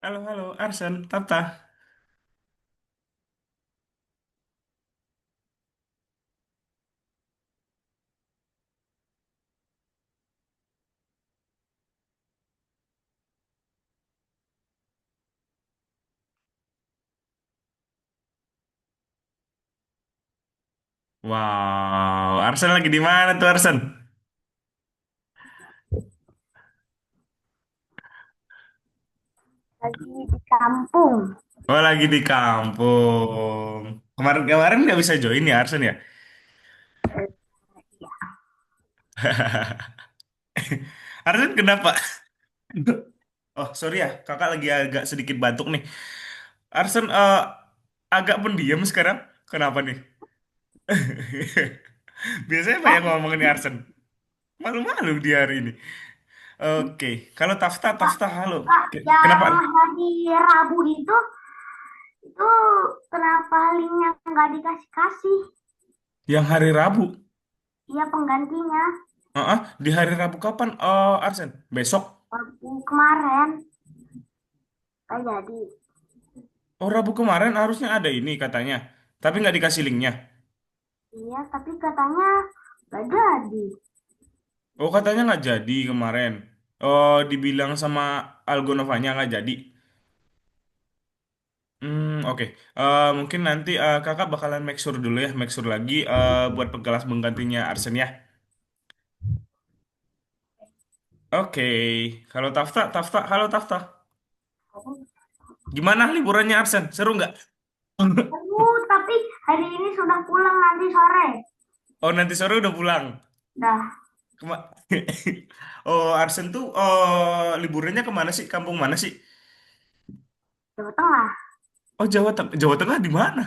Halo, halo, Arsen, Tata. Wow, Arsen lagi di mana tuh Arsen? Lagi di kampung. Oh, lagi di kampung. Kemarin-kemarin nggak bisa join ya Arsen ya? Eh, ya, Arsen kenapa? Oh, sorry ya, kakak lagi agak sedikit batuk nih. Arsen agak pendiam sekarang. Kenapa nih? Biasanya apa yang oh, ngomongin nih Arsen? Malu-malu di hari ini. Oke, kalau Tafta, Kak, Tafta, halo. Kak, yang Kenapa? hari Rabu itu kenapa linknya nggak dikasih-kasih? Yang hari Rabu. Iya penggantinya. Di hari Rabu kapan, Arsen? Besok? Rabu kemarin nggak jadi. Oh, Rabu kemarin harusnya ada ini katanya. Tapi nggak dikasih linknya. Iya, tapi katanya nggak jadi. Oh, katanya nggak jadi kemarin. Oh, dibilang sama Algonovanya nggak jadi. Oke. Mungkin nanti kakak bakalan make sure dulu ya. Make sure lagi buat pegalas penggantinya Arsen ya. Oke. Kalau Tafta, Tafta, halo Tafta. Gimana liburannya Arsen? Seru nggak? Aduh, tapi hari ini sudah pulang nanti sore. Oh, nanti sore udah pulang. Dah, Kema- Oh, Arsen tuh liburannya kemana sih? Kampung mana sih? Jawa Tengah, Oh, Jawa Tengah di mana?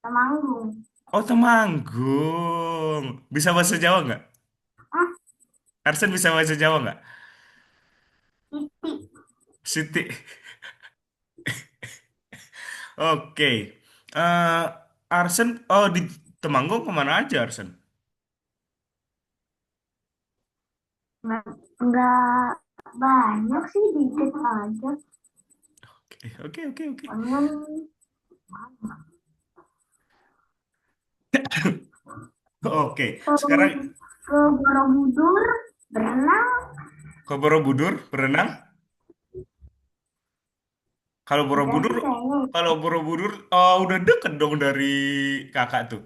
Temanggung. Oh, Temanggung. Bisa bahasa Jawa nggak? Ah, Arsen bisa bahasa Jawa nggak? titik. Siti. Oke. Eh, Arsen, oh di Temanggung kemana aja Arsen? Nggak banyak sih, dikit aja. Oke, oke, oke, oke. Palingan Oke, ke, sekarang ke Borobudur berenang. ke Borobudur berenang. Kalau Udah Borobudur, sih kayaknya. udah deket dong dari kakak tuh.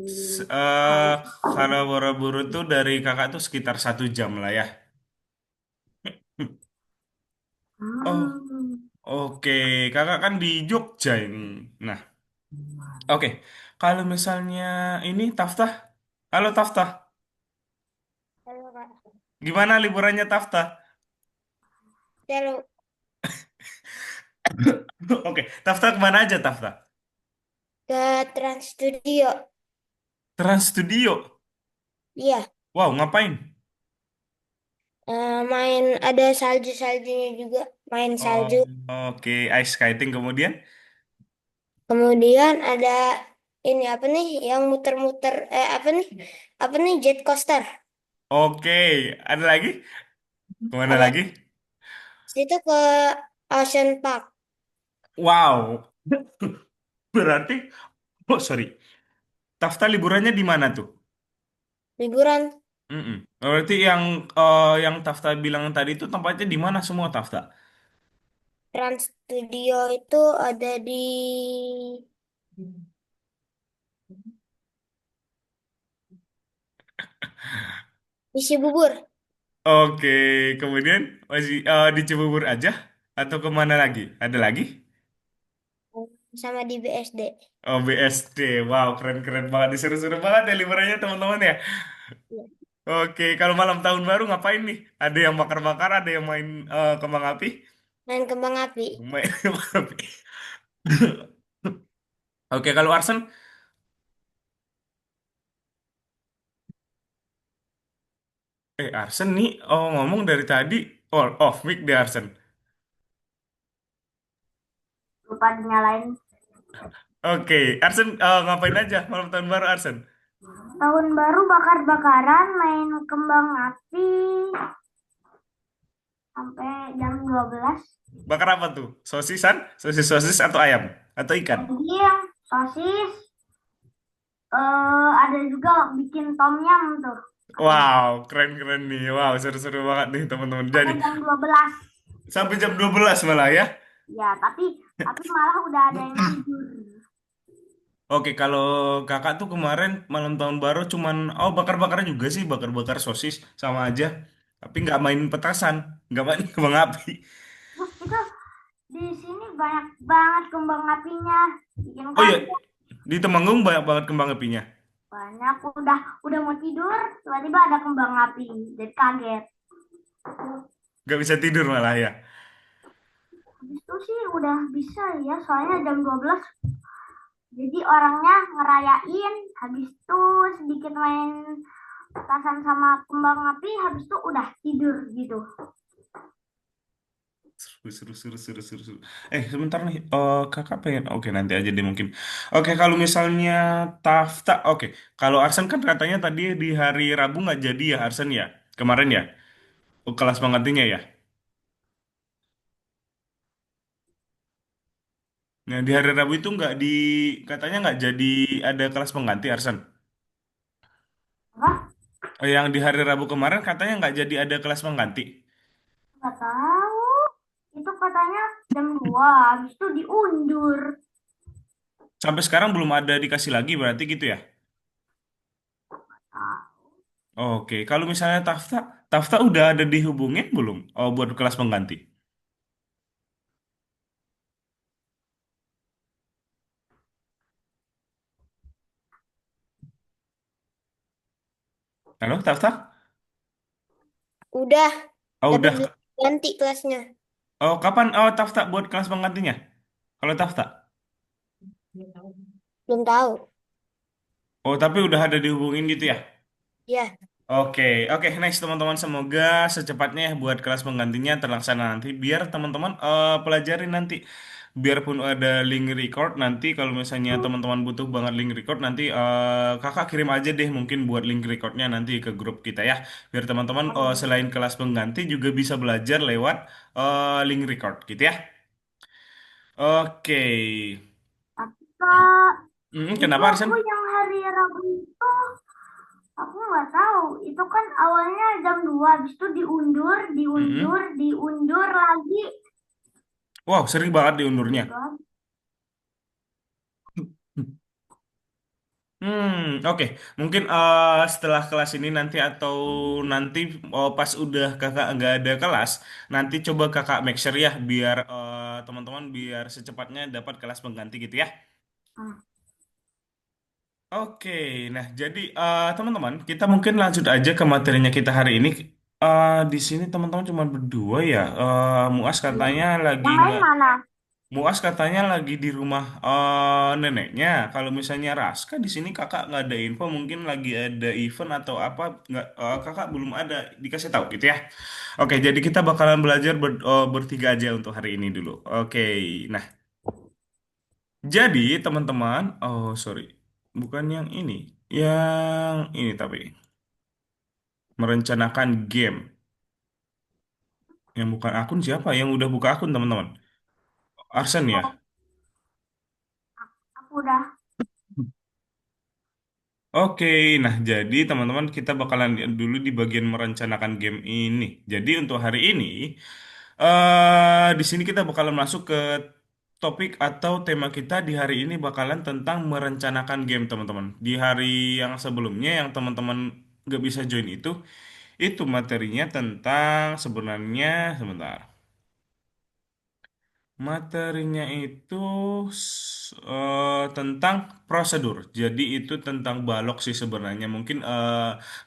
S- Tahu. eh, Kalau Borobudur tuh dari kakak tuh sekitar 1 jam lah ya. Oh, Hmm. oke, kakak kan di Jogja ini. Nah, oke. Kalau misalnya ini Taftah, halo Taftah, Halo Kak. gimana liburannya Taftah? Halo, Oke, Taftah kemana aja Taftah? ke Trans Studio. Trans Studio. Iya, Wow, ngapain? main ada salju-saljunya juga, main Oh, salju. oke, ice skating kemudian. Kemudian ada ini apa nih yang muter-muter apa nih? Apa nih jet coaster? Oke, ada lagi? Kemana Ada lagi? situ ke Ocean Park Wow, berarti, oh sorry, Taftah liburannya di mana tuh? liburan. Mm-mm. Berarti yang Tafta bilang tadi itu tempatnya di mana semua Tafta? Trans Studio itu ada di Cibubur Oke, kemudian masih di Cibubur aja atau kemana lagi? Ada lagi? sama di BSD. Oh, BSD, wow keren-keren banget, seru-seru banget ya liburannya teman-teman ya. Iya. Oke, kalau malam tahun baru ngapain nih? Ada yang bakar-bakar, ada yang main kembang api? Main kembang api. Main kembang api. Oke, kalau Arsen, Arsen nih, ngomong dari tadi, off mic deh Arsen. Lupa dinyalain. Oke, Arsen ngapain aja malam tahun baru Arsen? Tahun baru bakar-bakaran, main kembang api sampai jam 12. Bakar apa tuh? Sosisan? Sosis atau ayam? Atau ikan? Daging, sosis, ada juga bikin tom yum tuh katanya. Wow, keren-keren nih. Wow, seru-seru banget nih teman-teman. Jadi, Sampai jam 12. sampai jam 12 malah ya. Ya, tapi malah udah ada yang tidur. Oke, kalau kakak tuh kemarin malam tahun baru cuman, oh bakar-bakar juga sih, bakar-bakar sosis sama aja. Tapi nggak main petasan, nggak main kembang api. Terus itu di sini banyak banget kembang apinya. Bikin Oh iya, kaget. di Temanggung banyak banget kembang apinya. Banyak udah mau tidur, tiba-tiba ada kembang api. Jadi kaget. Nggak bisa tidur malah ya. Habis itu sih udah bisa ya, soalnya jam 12. Jadi orangnya ngerayain, habis itu sedikit main petasan sama kembang api, habis itu udah tidur gitu. Seru. Sebentar nih. Kakak pengen. Oke, nanti aja deh mungkin. Oke, kalau misalnya Tafta. Oke, kalau Arsen kan katanya tadi di hari Rabu nggak jadi ya Arsen ya. Kemarin ya. Kelas penggantinya ya. Nah, di hari Rabu itu nggak di. Katanya nggak jadi ada kelas pengganti Arsen. Apa? Yang di hari Rabu kemarin katanya nggak jadi ada kelas pengganti. Nggak tahu. Itu katanya jam 2, habis itu diundur. Sampai sekarang belum ada dikasih lagi berarti gitu ya. Nah, Oke, kalau misalnya Tafta udah ada dihubungin belum? Oh, buat kelas pengganti. Halo, Tafta? udah, Oh, tapi udah. belum ganti kelasnya. Oh, kapan? Oh, Tafta buat kelas penggantinya. Kalau Tafta. Belum tahu. Oh, tapi udah ada dihubungin gitu ya. Ya, Oke, oke, nice teman-teman. Semoga secepatnya ya buat kelas penggantinya terlaksana nanti. Biar teman-teman pelajarin nanti. Biarpun ada link record nanti, kalau misalnya teman-teman butuh banget link record nanti kakak kirim aja deh mungkin buat link recordnya nanti ke grup kita ya. Biar teman-teman selain kelas pengganti juga bisa belajar lewat link record gitu ya. Oke. tapi Kak, itu Kenapa aku Arsen? yang hari Rabu itu, aku nggak tahu. Itu kan awalnya jam 2, habis itu diundur, diundur, Mm-mm. diundur lagi. Wow, sering banget diundurnya. Gitu aja. Oke. Mungkin setelah kelas ini nanti atau nanti pas udah kakak nggak ada kelas, nanti coba kakak make sure ya biar teman-teman biar secepatnya dapat kelas pengganti gitu ya. Hmm. Oke, nah jadi teman-teman kita mungkin lanjut aja ke materinya kita hari ini. Di sini teman-teman cuma berdua ya. Muas Iya. katanya lagi Yang lain nggak. mana? Muas katanya lagi di rumah neneknya. Kalau misalnya Raska di sini kakak nggak ada info, mungkin lagi ada event atau apa, nggak kakak belum ada dikasih tahu gitu ya. Oke, jadi kita bakalan belajar bertiga aja untuk hari ini dulu. Oke, nah jadi teman-teman, oh sorry, bukan yang ini tapi merencanakan game, yang bukan akun siapa? Yang udah buka akun teman-teman, Arsen ya. Aku udah. Oke, nah jadi teman-teman kita bakalan lihat dulu di bagian merencanakan game ini. Jadi untuk hari ini, di sini kita bakalan masuk ke topik atau tema kita di hari ini bakalan tentang merencanakan game teman-teman. Di hari yang sebelumnya yang teman-teman gak bisa join itu materinya tentang sebenarnya sebentar. Materinya itu tentang prosedur. Jadi itu tentang balok sih sebenarnya. Mungkin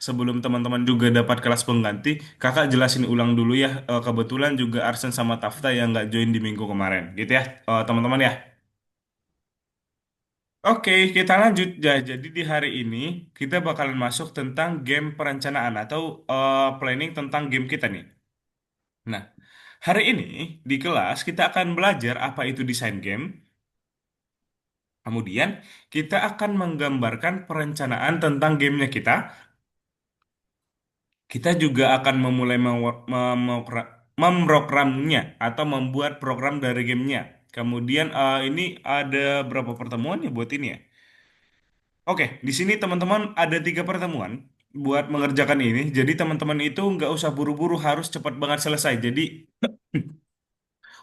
sebelum teman-teman juga dapat kelas pengganti, kakak jelasin ulang dulu ya. Kebetulan juga Arsen sama Tafta yang nggak join di minggu kemarin, gitu ya, teman-teman ya. Oke, kita lanjut. Ya, jadi di hari ini kita bakalan masuk tentang game perencanaan atau planning tentang game kita nih. Nah, hari ini di kelas kita akan belajar apa itu desain game. Kemudian kita akan menggambarkan perencanaan tentang gamenya kita. Kita juga akan memulai memprogramnya atau membuat program dari gamenya. Kemudian ini ada berapa pertemuan ya buat ini ya? Oke, di sini teman-teman ada 3 pertemuan buat mengerjakan ini. Jadi teman-teman itu nggak usah buru-buru, harus cepat banget selesai. Jadi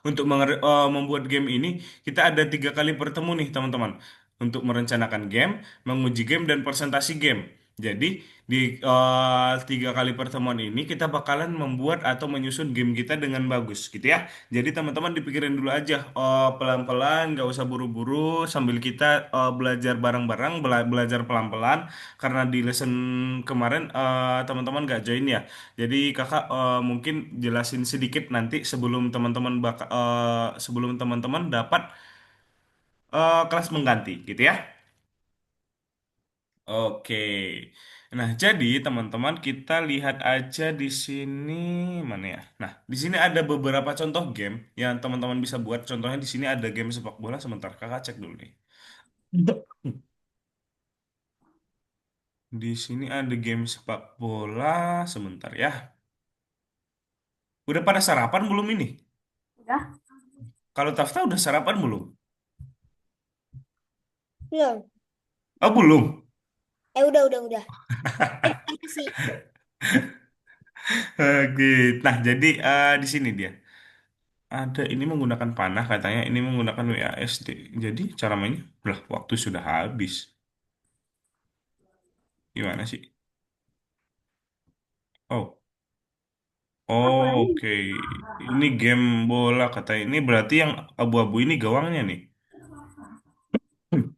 untuk membuat game ini, kita ada 3 kali bertemu nih teman-teman. Untuk merencanakan game, menguji game, dan presentasi game. Jadi di 3 kali pertemuan ini kita bakalan membuat atau menyusun game kita dengan bagus, gitu ya. Jadi teman-teman dipikirin dulu aja, pelan-pelan, nggak usah buru-buru, sambil kita belajar bareng-bareng, belajar pelan-pelan. Karena di lesson kemarin teman-teman nggak join ya. Jadi kakak mungkin jelasin sedikit nanti sebelum teman-teman dapat kelas mengganti, gitu ya. Oke. Nah, jadi teman-teman kita lihat aja di sini mana ya. Nah, di sini ada beberapa contoh game yang teman-teman bisa buat. Contohnya di sini ada game sepak bola. Sebentar, kakak cek dulu nih. Di sini ada game sepak bola. Sebentar ya. Udah pada sarapan belum ini? Udah. Kalau Tafta udah sarapan belum? Belum. Oh, belum. Udah. Apa sih? Oke, nah jadi di sini dia ada ini menggunakan panah katanya ini menggunakan WASD. Jadi cara mainnya, lah waktu sudah habis. Gimana sih? Oh, Apa ini? oke. Ini game bola katanya. Ini berarti yang abu-abu ini gawangnya nih. Hmm,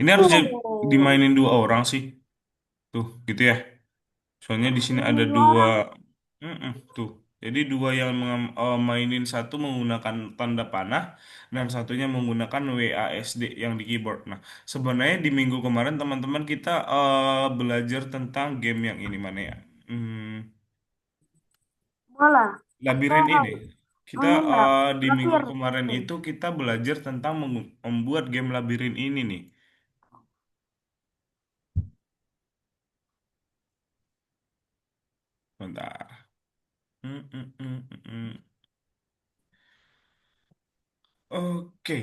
Ini harus Oh. dimainin 2 orang sih. Tuh, gitu ya. Soalnya di sini ada Ini dua dua. orang. Tuh. Jadi dua yang mainin satu menggunakan tanda panah dan satunya menggunakan WASD yang di keyboard. Nah, sebenarnya di minggu kemarin teman-teman kita belajar tentang game yang ini mana ya? Bola. Kita Labirin ini. Kita ini enggak. di minggu Blokir. kemarin itu kita belajar tentang membuat game labirin ini nih. Bentar. Hmm, hmm, hmm, hmm, hmm. Oke.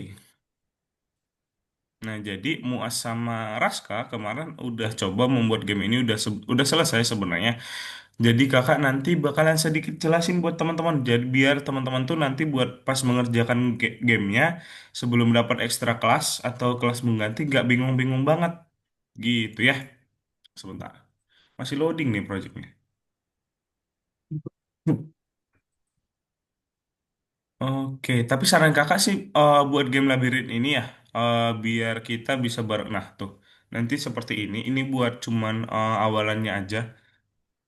Nah, jadi Muas sama Raska kemarin udah coba membuat game ini udah selesai sebenarnya. Jadi kakak nanti bakalan sedikit jelasin buat teman-teman. Jadi biar teman-teman tuh nanti buat pas mengerjakan gamenya sebelum dapat ekstra kelas atau kelas mengganti nggak bingung-bingung banget. Gitu ya. Sebentar. Masih loading nih projectnya. Oke, tapi saran kakak sih buat game labirin ini ya, biar kita bisa bareng. Nah, tuh, nanti seperti ini. Ini buat cuman awalannya aja.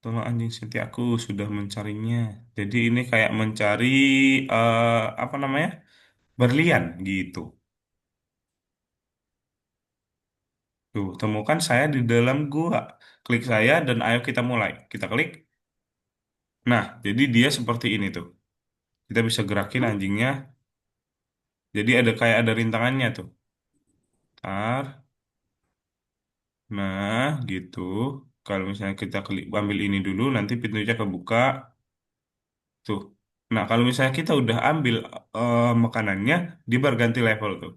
Tolong anjing Sinti aku sudah mencarinya. Jadi ini kayak mencari eh, apa namanya? Berlian gitu. Tuh, temukan saya di dalam gua. Klik saya dan ayo kita mulai. Kita klik. Nah, jadi dia seperti ini tuh. Kita bisa gerakin anjingnya. Jadi ada kayak ada rintangannya tuh. Ntar. Nah, gitu. Kalau misalnya kita klik ambil ini dulu, nanti pintunya kebuka. Tuh. Nah, kalau misalnya kita udah ambil makanannya, dia berganti level tuh.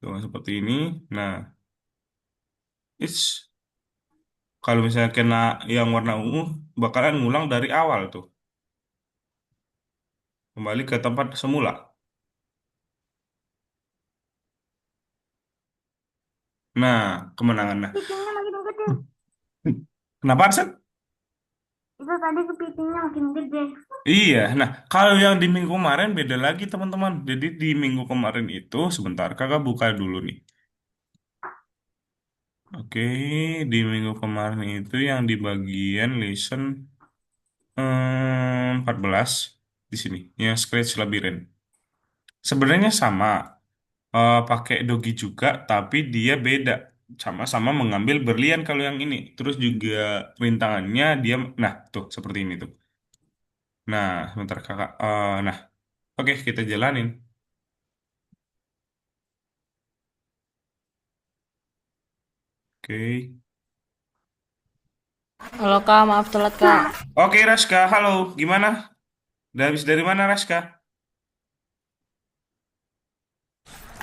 Tuh, seperti ini. Nah, it's kalau misalnya kena yang warna ungu, bakalan ngulang dari awal tuh. Kembali ke tempat semula. Nah, kemenangan. Nah, Kepitingnya makin gede. kenapa Arsen? Itu tadi kepitingnya makin gede. Iya, nah kalau yang di minggu kemarin beda lagi teman-teman. Jadi di minggu kemarin itu, sebentar, kakak buka dulu nih. Oke, di minggu kemarin itu yang di bagian lesson 14 di sini, yang Scratch Labyrinth. Sebenarnya sama, pakai dogi juga, tapi dia beda. Sama-sama mengambil berlian kalau yang ini. Terus juga rintangannya dia, nah tuh seperti ini tuh. Nah, sebentar kakak. Nah, oke kita jalanin. Oke. Halo Kak, maaf telat Kak. Oke, Raska, halo. Gimana? Udah habis dari mana, Raska?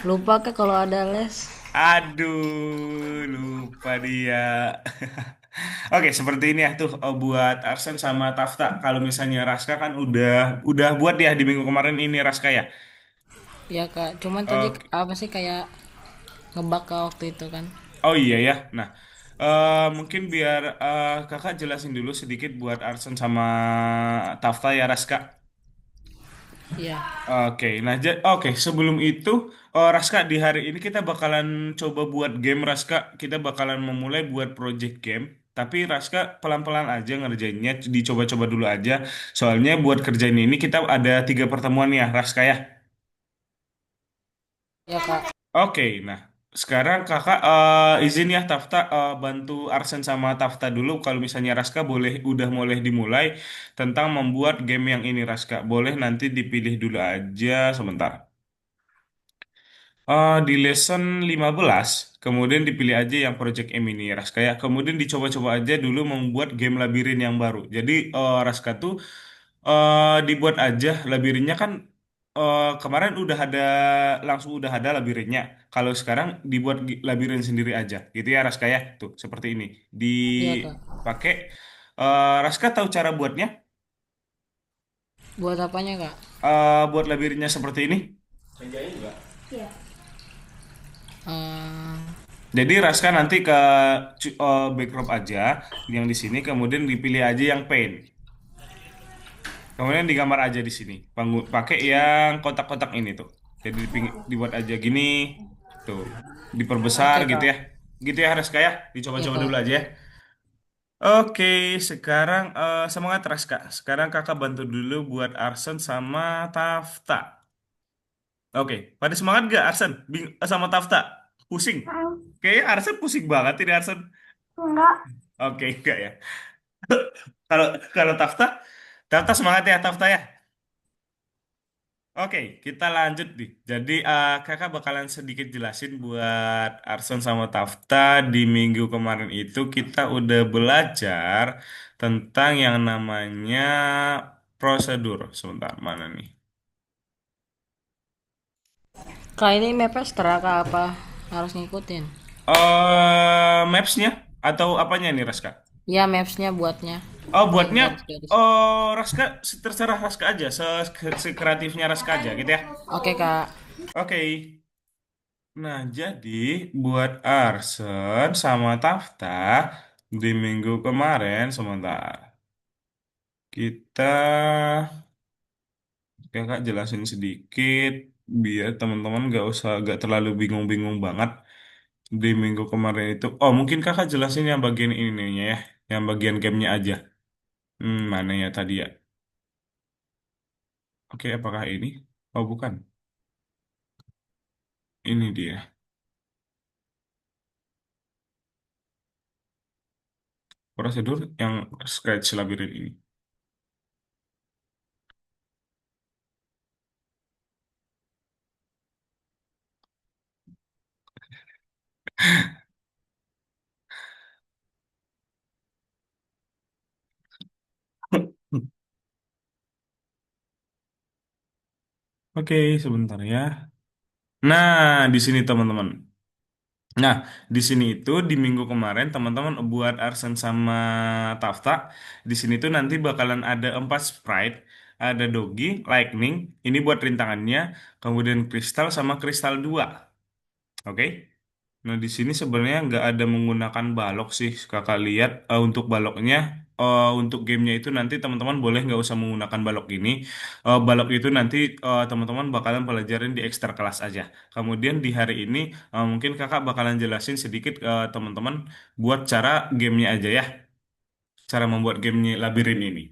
Lupa Kak kalau ada les. Aduh, lupa dia. Oke, seperti ini ya tuh buat Arsen sama Tafta. Kalau misalnya Raska kan udah buat ya di minggu kemarin ini Raska ya. Ya Kak, cuman tadi Oke. apa sih kayak ngebug Kak waktu itu kan. Oh iya ya. Nah, mungkin biar kakak jelasin dulu sedikit buat Arsen sama Tafta ya Raska. Iya, Oke, nah oke sebelum itu Raska di hari ini kita bakalan coba buat game Raska. Kita bakalan memulai buat project game. Tapi Raska pelan-pelan aja ngerjainnya, dicoba-coba dulu aja. Soalnya buat kerjain ini kita ada 3 pertemuan ya Raska ya. ya Kak. Oke, nah sekarang kakak izin ya Tafta bantu Arsen sama Tafta dulu. Kalau misalnya Raska udah boleh dimulai tentang membuat game yang ini Raska. Boleh nanti dipilih dulu aja sebentar. Di lesson 15, kemudian dipilih aja yang Project M ini, Raska ya. Kemudian dicoba-coba aja dulu membuat game labirin yang baru. Jadi, Raska tuh dibuat aja labirinnya kan kemarin langsung udah ada labirinnya. Kalau sekarang dibuat labirin sendiri aja, gitu ya, Raska ya. Tuh, seperti ini. Iya Kak. Dipakai. Raska tahu cara buatnya? Buat apanya Kak? Buat labirinnya seperti ini. Eh, Jadi Raska nanti ke backdrop aja yang di sini, kemudian dipilih aja yang paint. Kemudian digambar aja di sini. Pakai yang kotak-kotak ini tuh. Jadi dibuat aja gini, tuh, diperbesar oke gitu Kak. ya. Gitu ya Raska ya. Iya Dicoba-coba Kak. dulu aja ya. Oke, sekarang semangat Raska. Sekarang kakak bantu dulu buat Arsen sama Tafta. Oke, pada semangat gak Arsen? Sama Tafta? Pusing? Kayaknya Arsen pusing banget ini Arsen. Enggak. Oke, enggak ya. Kalau kalau Tafta, Tafta semangat ya Tafta ya. Oke, kita lanjut nih. Jadi kakak bakalan sedikit jelasin buat Arson sama Tafta di minggu kemarin itu kita udah belajar tentang yang namanya prosedur. Sebentar, mana nih? Kak ini mapnya setera Kak apa harus ngikutin? Maps-nya atau apanya nih Raska? Ya mapsnya buatnya. Oh, Yang buatnya garis-garis. Raska terserah Raska aja, sekreatifnya Raska aja gitu ya. Oke Kak. Oke. Nah, jadi buat Arsen sama Tafta di minggu kemarin sebentar. Kita kakak jelasin sedikit biar teman-teman gak terlalu bingung-bingung banget di minggu kemarin itu. Oh, mungkin kakak jelasin yang bagian ininya ya, yang bagian gamenya aja. Mana ya tadi ya? Oke, apakah ini? Oh, bukan. Ini dia. Prosedur yang Scratch Labyrinth ini. Oke, sebentar ya. Nah, di sini teman-teman. Nah, di sini itu di minggu kemarin teman-teman buat Arsen sama Tafta. Di sini tuh nanti bakalan ada 4 sprite. Ada Doggy, Lightning, ini buat rintangannya. Kemudian Kristal sama Kristal 2. Oke? Nah, di sini sebenarnya nggak ada menggunakan balok sih, kakak lihat untuk baloknya. Untuk gamenya itu nanti teman-teman boleh nggak usah menggunakan balok ini. Balok itu nanti teman-teman bakalan pelajarin di ekstra kelas aja. Kemudian di hari ini mungkin kakak bakalan jelasin sedikit ke teman-teman buat cara gamenya aja ya, cara membuat gamenya labirin ini.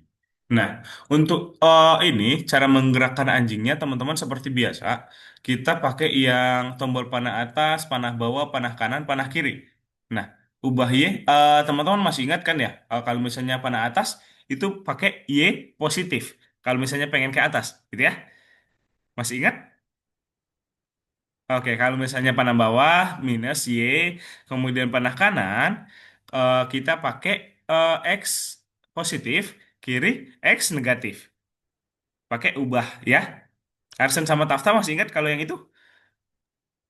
Nah, untuk ini cara menggerakkan anjingnya teman-teman seperti biasa, kita pakai yang tombol panah atas, panah bawah, panah kanan, panah kiri. Nah, ubah Y, teman-teman masih ingat kan ya? Kalau misalnya panah atas itu pakai Y positif. Kalau misalnya pengen ke atas, gitu ya? Masih ingat? Oke, kalau misalnya panah bawah minus Y, kemudian panah kanan kita pakai X positif, kiri X negatif. Pakai ubah ya. Arsen sama Tafta masih ingat kalau yang itu?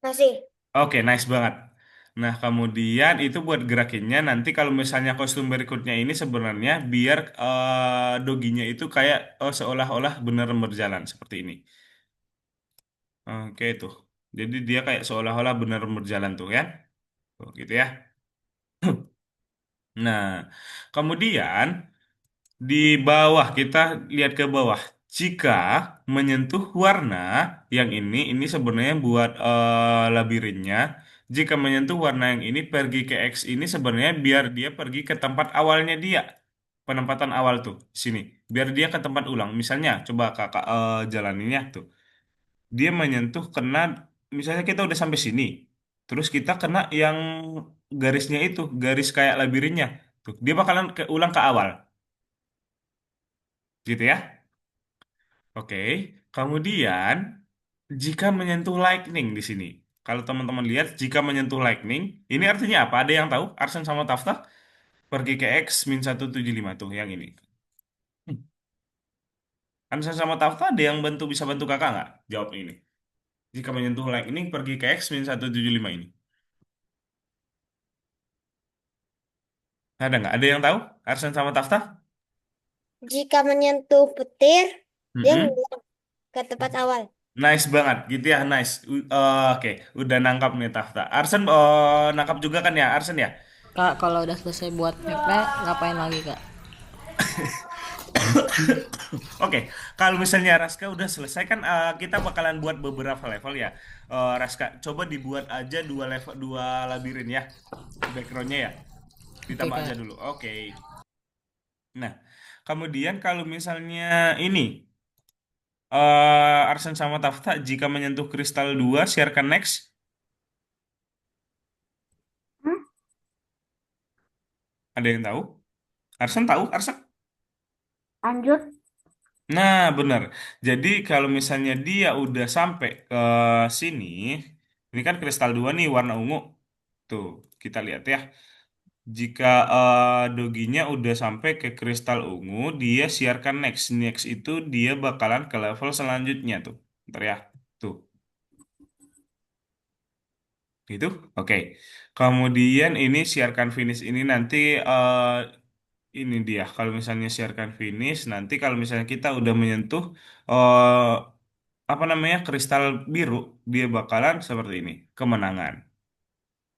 Masih. Oke, nice banget. Nah, kemudian itu buat gerakinnya nanti kalau misalnya kostum berikutnya ini sebenarnya biar doginya itu kayak seolah-olah benar berjalan seperti ini. Oke, tuh. Jadi dia kayak seolah-olah benar berjalan tuh ya. Tuh, gitu ya. Nah, kemudian di bawah kita lihat ke bawah. Jika menyentuh warna yang ini sebenarnya buat labirinnya. Jika menyentuh warna yang ini pergi ke X ini sebenarnya biar dia pergi ke tempat awalnya dia. Penempatan awal tuh sini. Biar dia ke tempat ulang. Misalnya coba kakak jalaninnya tuh. Dia menyentuh kena misalnya kita udah sampai sini. Terus kita kena yang garisnya itu, garis kayak labirinnya. Tuh, dia bakalan ulang ke awal. Gitu ya. Oke, kemudian jika menyentuh lightning di sini. Kalau teman-teman lihat, jika menyentuh lightning, ini artinya apa? Ada yang tahu? Arsen sama Tafta pergi ke X min 175 tuh yang ini. Hmm. Arsen sama Tafta ada yang bisa bantu kakak nggak? Jawab ini. Jika menyentuh lightning pergi ke X min 175 ini. Ada nggak? Ada yang tahu? Arsen sama Tafta? Jika menyentuh petir, dia Mm-mm. ngulang ke tempat awal. Nice banget, gitu ya, nice. Oke, udah nangkap nih Tafta. Arsen nangkap juga kan ya, Arsen ya? Kak, kalau udah selesai buat mapnya, ngapain lagi, Kak? Oke, kalau misalnya Raska udah selesai kan kita bakalan buat beberapa level ya. Raska, coba dibuat aja dua level, dua labirin ya. Backgroundnya ya, Oke, ditambah aja Kak. dulu. Oke. Nah, kemudian kalau misalnya ini Arsen sama Tafta jika menyentuh kristal 2 siarkan next. Hmm? Ada yang tahu? Arsen tahu? Arsen? Lanjut. Nah, benar. Jadi kalau misalnya dia udah sampai ke sini, ini kan kristal 2 nih warna ungu. Tuh, kita lihat ya. Jika doginya udah sampai ke kristal ungu, dia siarkan next. Next itu dia bakalan ke level selanjutnya tuh. Ntar ya. Tuh, gitu. Oke. Kemudian ini siarkan finish ini nanti ini dia. Kalau misalnya siarkan finish, nanti kalau misalnya kita udah menyentuh apa namanya kristal biru, dia bakalan seperti ini, kemenangan.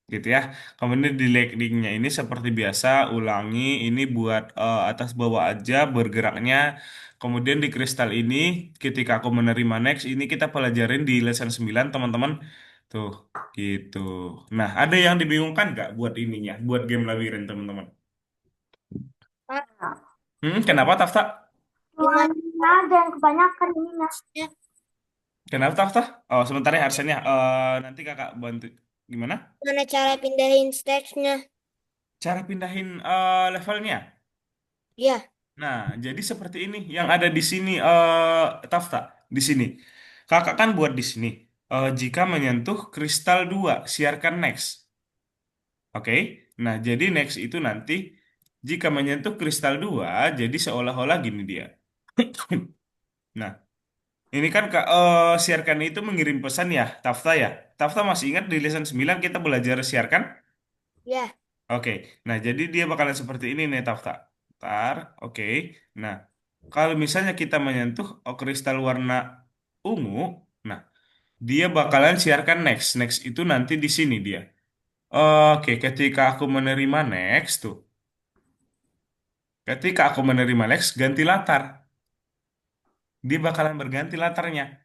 Gitu ya. Kemudian di leggingnya ini seperti biasa ulangi ini buat atas bawah aja bergeraknya. Kemudian di kristal ini ketika aku menerima next ini kita pelajarin di lesson 9 teman-teman. Tuh, gitu. Nah, ada yang dibingungkan nggak buat ininya, buat game labirin teman-teman? Nah, Kenapa Tafta? Gimana warnanya ada yang kebanyakan ininya. Kenapa Tafta? Oh, sebentar ya harusnya. Nanti kakak bantu. Gimana? gimana cara pindahin stage-nya? Cara pindahin levelnya. Ya, Nah, jadi seperti ini yang ada di sini Tafta di sini. Kakak kan buat di sini. Jika menyentuh kristal 2 siarkan next. Oke. Nah, jadi next itu nanti jika menyentuh kristal 2 jadi seolah-olah gini dia. Nah, ini kan Kak, siarkan itu mengirim pesan ya, Tafta ya. Tafta masih ingat di lesson 9 kita belajar siarkan? ya, Oke, nah jadi dia bakalan seperti ini nih Tafta. Ntar, oke. Nah, kalau misalnya kita menyentuh kristal warna ungu, nah dia bakalan siarkan next. Next itu nanti di sini dia. Oke, ketika aku menerima next tuh. Ketika aku menerima next, ganti latar. Dia bakalan berganti latarnya.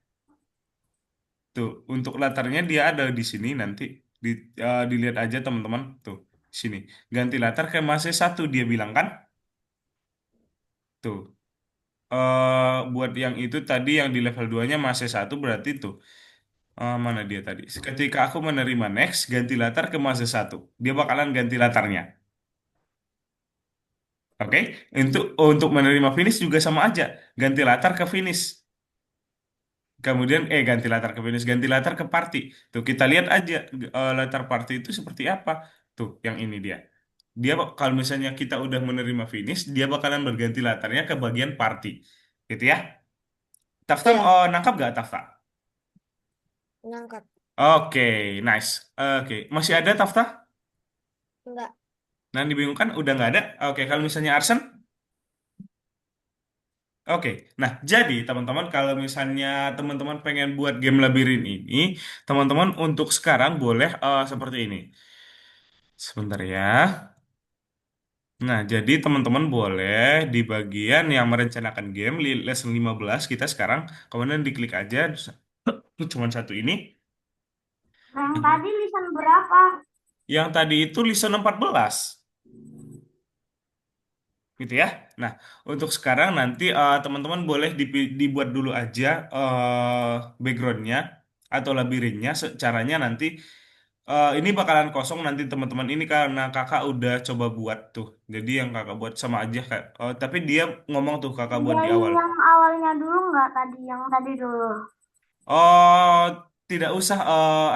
Tuh, untuk latarnya dia ada di sini nanti. Di, dilihat aja teman-teman. Tuh, sini. Ganti latar ke Mase 1 dia bilang kan? Tuh. Buat yang itu tadi yang di level 2-nya masih satu berarti tuh mana dia tadi? Ketika aku menerima next ganti latar ke masa satu, dia bakalan ganti latarnya. Oke? Untuk menerima finish juga sama aja, ganti latar ke finish. Kemudian ganti latar ke finish, ganti latar ke party. Tuh kita lihat aja latar party itu seperti apa. Tuh yang ini dia. Kalau misalnya kita udah menerima finish, dia bakalan berganti latarnya ke bagian party. Gitu ya. Tafta Ya, nangkap gak Tafta? nangkap. Oke, nice. Oke, masih ada Tafta? Enggak. Nah, dibingungkan udah nggak ada. Oke, kalau misalnya Arsen? Oke, nah jadi teman-teman kalau misalnya teman-teman pengen buat game labirin ini, teman-teman untuk sekarang boleh seperti ini. Sebentar ya. Nah, jadi teman-teman boleh di bagian yang merencanakan game, lesson 15 kita sekarang, kemudian diklik aja, cuma satu ini. Yang tadi lisan berapa? Yang tadi itu lesson 14. Gitu ya. Nah, untuk sekarang nanti teman-teman boleh dibuat dulu aja backgroundnya atau labirinnya. Caranya nanti ini bakalan kosong nanti teman-teman ini karena kakak udah coba buat tuh. Jadi yang kakak buat sama aja kayak. Tapi dia ngomong tuh kakak buat di Kerjain awal. yang awalnya dulu nggak tadi, yang tadi dulu. Oh, tidak usah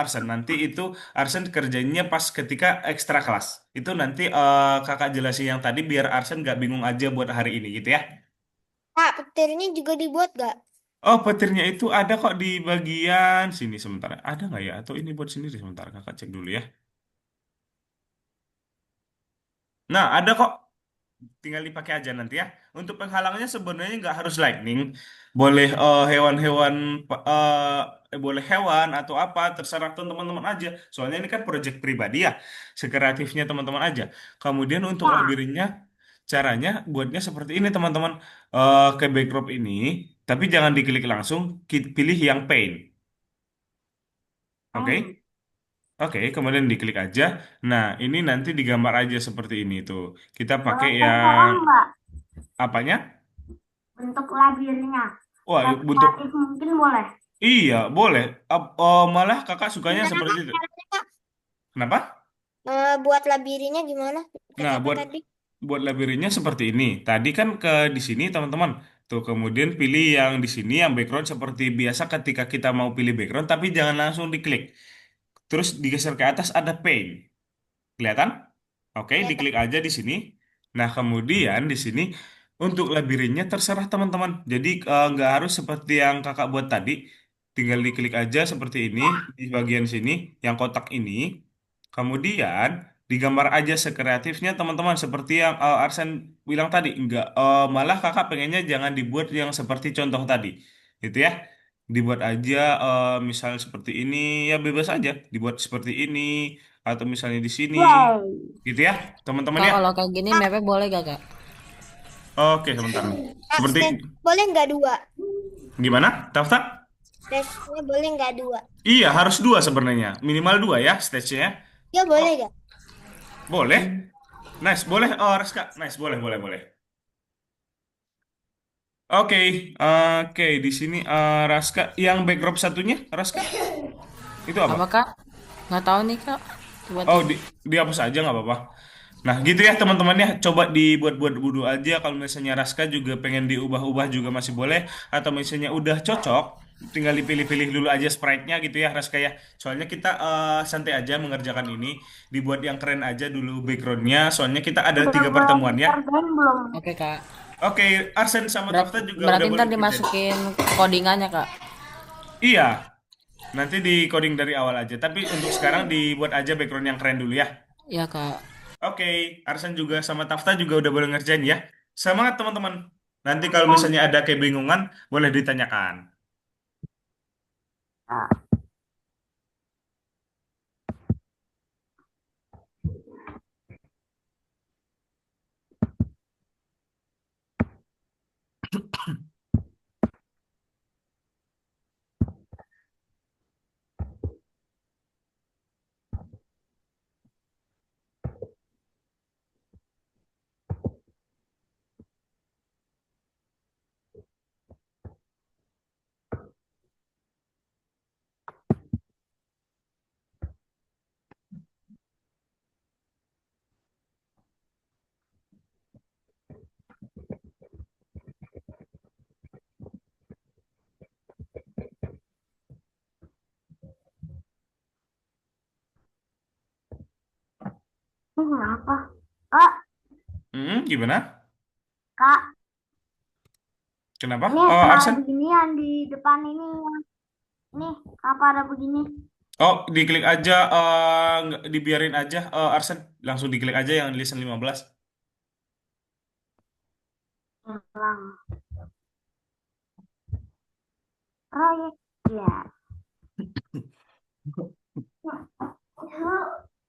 Arsen. Nanti itu Arsen kerjanya pas ketika ekstra kelas. Itu nanti kakak jelasin yang tadi biar Arsen nggak bingung aja buat hari ini gitu ya. Kak, petirnya juga dibuat gak? Oh, petirnya itu ada kok di bagian sini sebentar. Ada nggak ya? Atau ini buat sendiri sebentar. Kakak cek dulu ya. Nah, ada kok. Tinggal dipakai aja nanti ya. Untuk penghalangnya sebenarnya nggak harus lightning. Boleh hewan-hewan, boleh hewan atau apa. Terserah teman-teman aja. Soalnya ini kan project pribadi ya. Sekreatifnya teman-teman aja. Kemudian untuk Ya, labirinnya, caranya buatnya seperti ini teman-teman. Ke backdrop ini. Tapi jangan diklik langsung. Pilih yang paint. main. Oke? Oke, kemudian diklik aja. Nah, ini nanti digambar aja seperti ini tuh. Kita pakai Boleh yang terserah nggak apanya? bentuk labirnya? Wah, untuk Sekreatif mungkin boleh. iya, boleh. Malah kakak sukanya Gimana seperti Kak itu. caranya Kak? Kenapa? Buat labirinnya gimana? Nah, Kata apa buat tadi? buat labirinnya seperti ini. Tadi kan ke di sini, teman-teman. Tuh, kemudian pilih yang di sini yang background seperti biasa ketika kita mau pilih background, tapi jangan langsung diklik. Terus digeser ke atas ada paint. Kelihatan? Oke, Ya, diklik aja di sini. Nah, kemudian di sini untuk labirinnya terserah teman-teman. Jadi nggak harus seperti yang kakak buat tadi. Tinggal diklik aja seperti ini di bagian sini, yang kotak ini. Kemudian digambar aja sekreatifnya teman-teman. Seperti yang Arsen bilang tadi. Nggak, malah kakak pengennya jangan dibuat yang seperti contoh tadi. Gitu ya. Dibuat aja misal seperti ini, ya bebas aja. Dibuat seperti ini atau misalnya di sini Yeay. gitu ya teman-teman Kak, ya. kalau kayak gini mapnya boleh gak, Kak? Oke sebentar Kak, seperti stage boleh nggak dua? gimana daftar. Stage-nya boleh nggak dua? Iya harus dua sebenarnya minimal dua ya stage-nya. Ya Oh boleh nggak? boleh, nice boleh. Oh Raska nice boleh boleh boleh. Oke, oke di sini Raska yang backdrop satunya Raska itu apa? Apa, Kak? Nggak tahu nih, Kak. Oh, Tiba-tiba. dihapus aja nggak apa-apa. Nah, gitu ya teman-teman ya. Coba dibuat-buat dulu aja. Kalau misalnya Raska juga pengen diubah-ubah juga masih boleh. Atau misalnya udah cocok, tinggal dipilih-pilih dulu aja sprite-nya gitu ya Raska ya. Soalnya kita santai aja mengerjakan ini. Dibuat yang keren aja dulu background-nya. Soalnya kita ada Udah tiga boleh pertemuan ya. dikerjain belum? Oke, Kak. Oke, Arsen sama Berat, Tafta juga udah berarti boleh ntar dikerjain. dimasukin codingannya, Kak. Iya, nanti di coding dari awal aja. Tapi untuk sekarang dibuat aja background yang keren dulu ya. Iya, Kak. Oke, Arsan juga sama Tafta juga udah boleh ngerjain ya. Semangat teman-teman. Nanti kalau Oke. misalnya ada kebingungan, boleh ditanyakan. Ini kenapa? Kak, Gimana? Kak, Kenapa? ini Oh, kenapa ada Arsen. beginian di depan ini? Nih, kenapa ada begini? Oh, diklik aja, dibiarin aja, Arsen. Langsung diklik aja yang listen 15. Hilang. Proyek. Ya.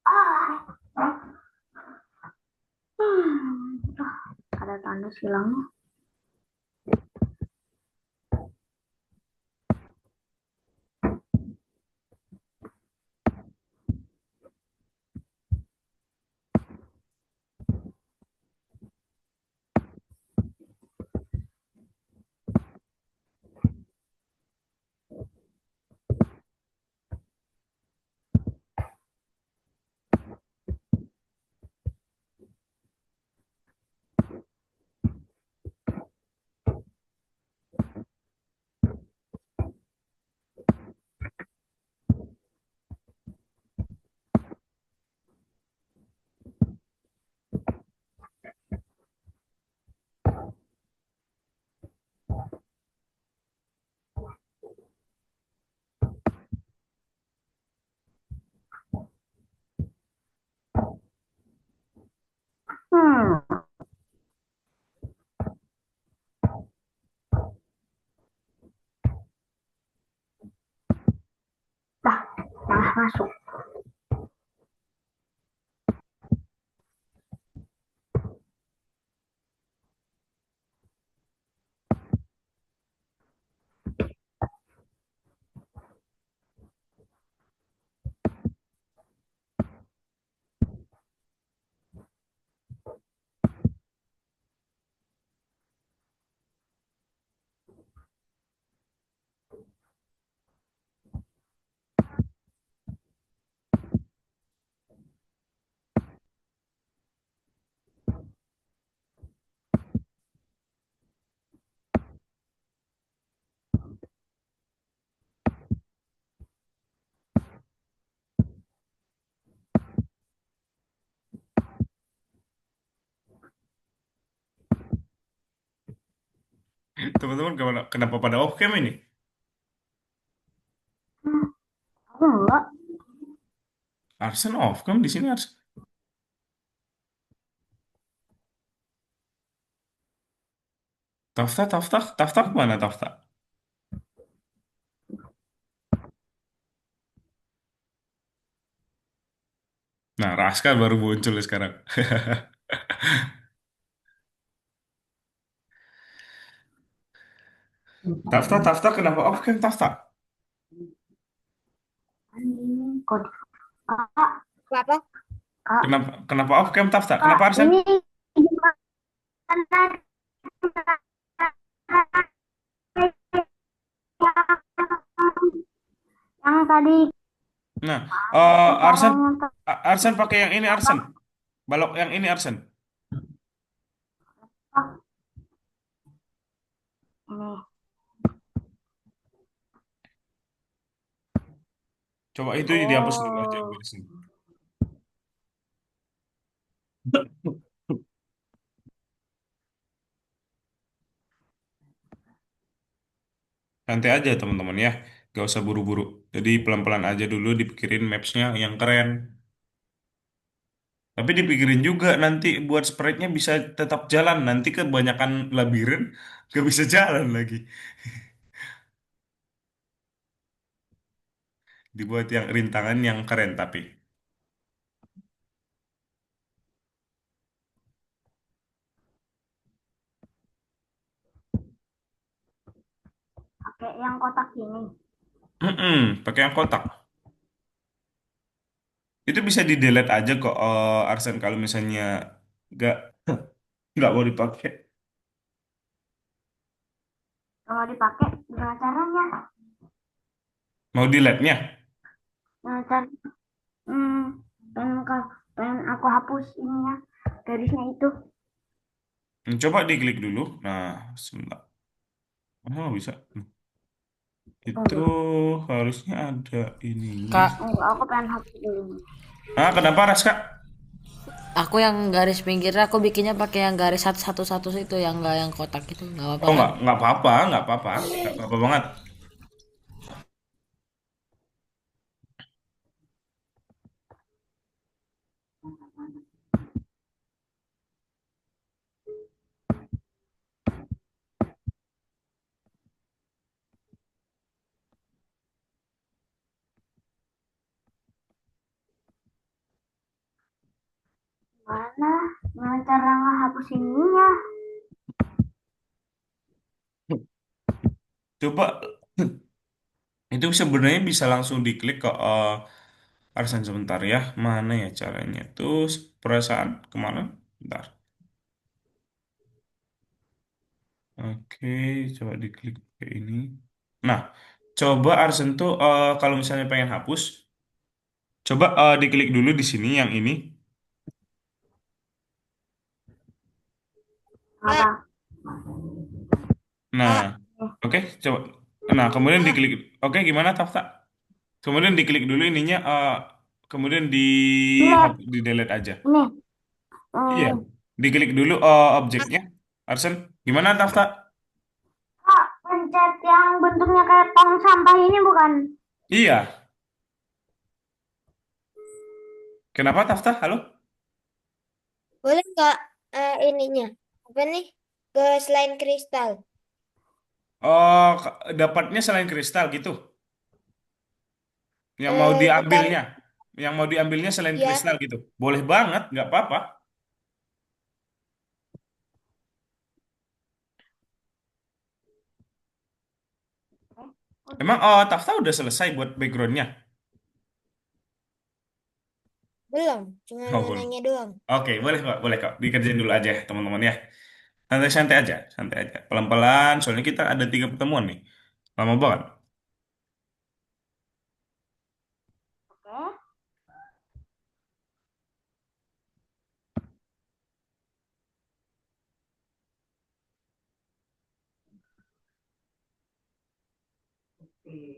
Ah. Ada tanda silangnya. Hmm. Dah, malah masuk. Teman-teman, kenapa pada off cam ini? Hmm. Aku enggak. Arsen off cam di sini Arsen. Taftah, taftah, taftah mana taftah? Nah, Raskal baru muncul sekarang. Taftah, taftah, kenapa off cam taftah? Ini kode. Kak, Apa? Kak. Kenapa off cam taftah? Kak, Kenapa Arsen? ini gimana yang tadi Nah, Arsen, caranya Arsen pakai yang ini Arsen. Balok yang ini Arsen. ini. Coba itu dihapus dulu aja. Oh, Beresin. Santai aja teman-teman ya. Gak usah buru-buru. Jadi pelan-pelan aja dulu dipikirin mapsnya yang keren. Tapi dipikirin juga nanti buat sprite-nya bisa tetap jalan. Nanti kebanyakan labirin gak bisa jalan lagi. Dibuat yang rintangan yang keren tapi. pakai yang kotak ini. Pakai yang kotak. Itu bisa di delete aja kok Arsen kalau misalnya nggak nggak mau dipakai. Kalau dipakai, gimana caranya? Mau delete-nya? Gimana cara? Hmm, pengen aku hapus ininya, garisnya itu. Coba diklik dulu. Nah, sebentar. Oh, bisa. Itu Tunggu. harusnya ada ininya. Kak, Tunggu, aku pengen hapus dulu. Ah, kenapa Ras, Kak? Aku yang garis pinggirnya aku bikinnya pakai yang garis satu-satu itu yang enggak yang kotak itu. Nggak apa-apa Oh kan? nggak apa-apa, nggak apa-apa, nggak apa-apa banget. Mana? Gimana cara ngehapus ininya? Coba itu sebenarnya bisa langsung diklik kok. Arsan sebentar ya, mana ya caranya? Terus perasaan kemana? Bentar. Oke, coba diklik ke ini. Nah, coba Arsen tuh kalau misalnya pengen hapus, coba diklik dulu di sini yang ini. Kak, Apa? Nah, kak, oke, coba. Nah, kemudian kak, diklik. Oke, gimana Tafta? Kemudian diklik dulu ininya, kemudian Delete. di delete aja. Ini. Iya, diklik dulu kak. objeknya. Arsen, gimana Tafta? Kak, pencet yang bentuknya kayak tong sampah ini bukan? Iya, kenapa Tafta? Halo? Boleh nggak ininya? Apa nih? Ke selain kristal. Oh, dapatnya selain kristal gitu. Yang mau Bukan, diambilnya, yang mau diambilnya selain ya, kristal gitu. Boleh banget, nggak apa-apa. Udah. Emang Tafta udah selesai buat backgroundnya? belum. Cuma Oh, mau belum. nanya doang. Oke, boleh kok. Dikerjain dulu aja, teman-teman ya. Santai-santai aja, santai aja. Pelan-pelan, soalnya kita ada 3 pertemuan nih. Lama banget. Oke.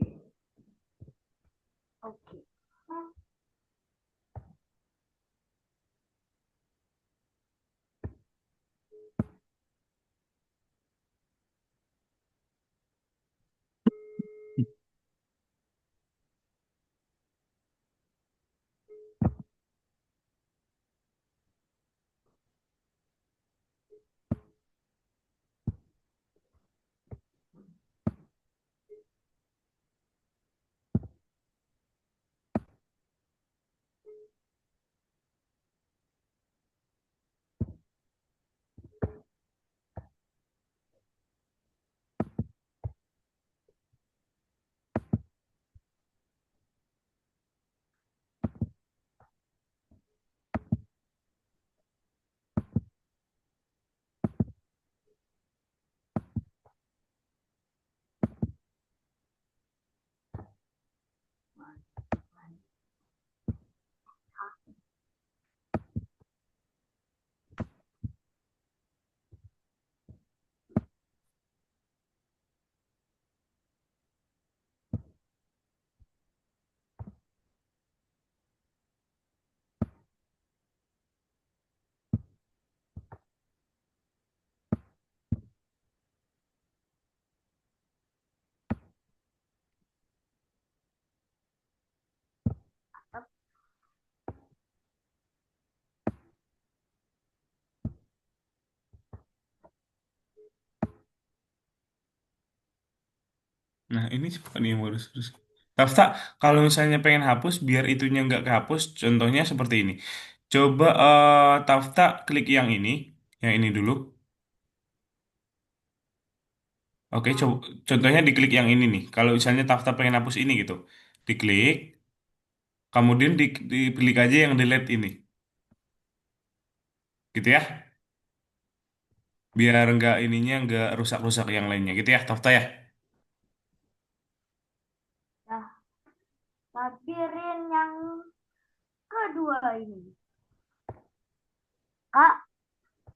Oke. Nah, ini bukan yang harus terus. Tafta, kalau misalnya pengen hapus, biar itunya nggak kehapus, contohnya seperti ini. Coba Tafta klik yang ini dulu. Oke, coba contohnya diklik yang ini nih. Kalau misalnya Tafta pengen hapus ini gitu, diklik, kemudian diklik aja yang delete ini, gitu ya. Biar nggak ininya nggak rusak-rusak yang lainnya, gitu ya, Tafta ya. Nah, labirin yang kedua ini. Kak,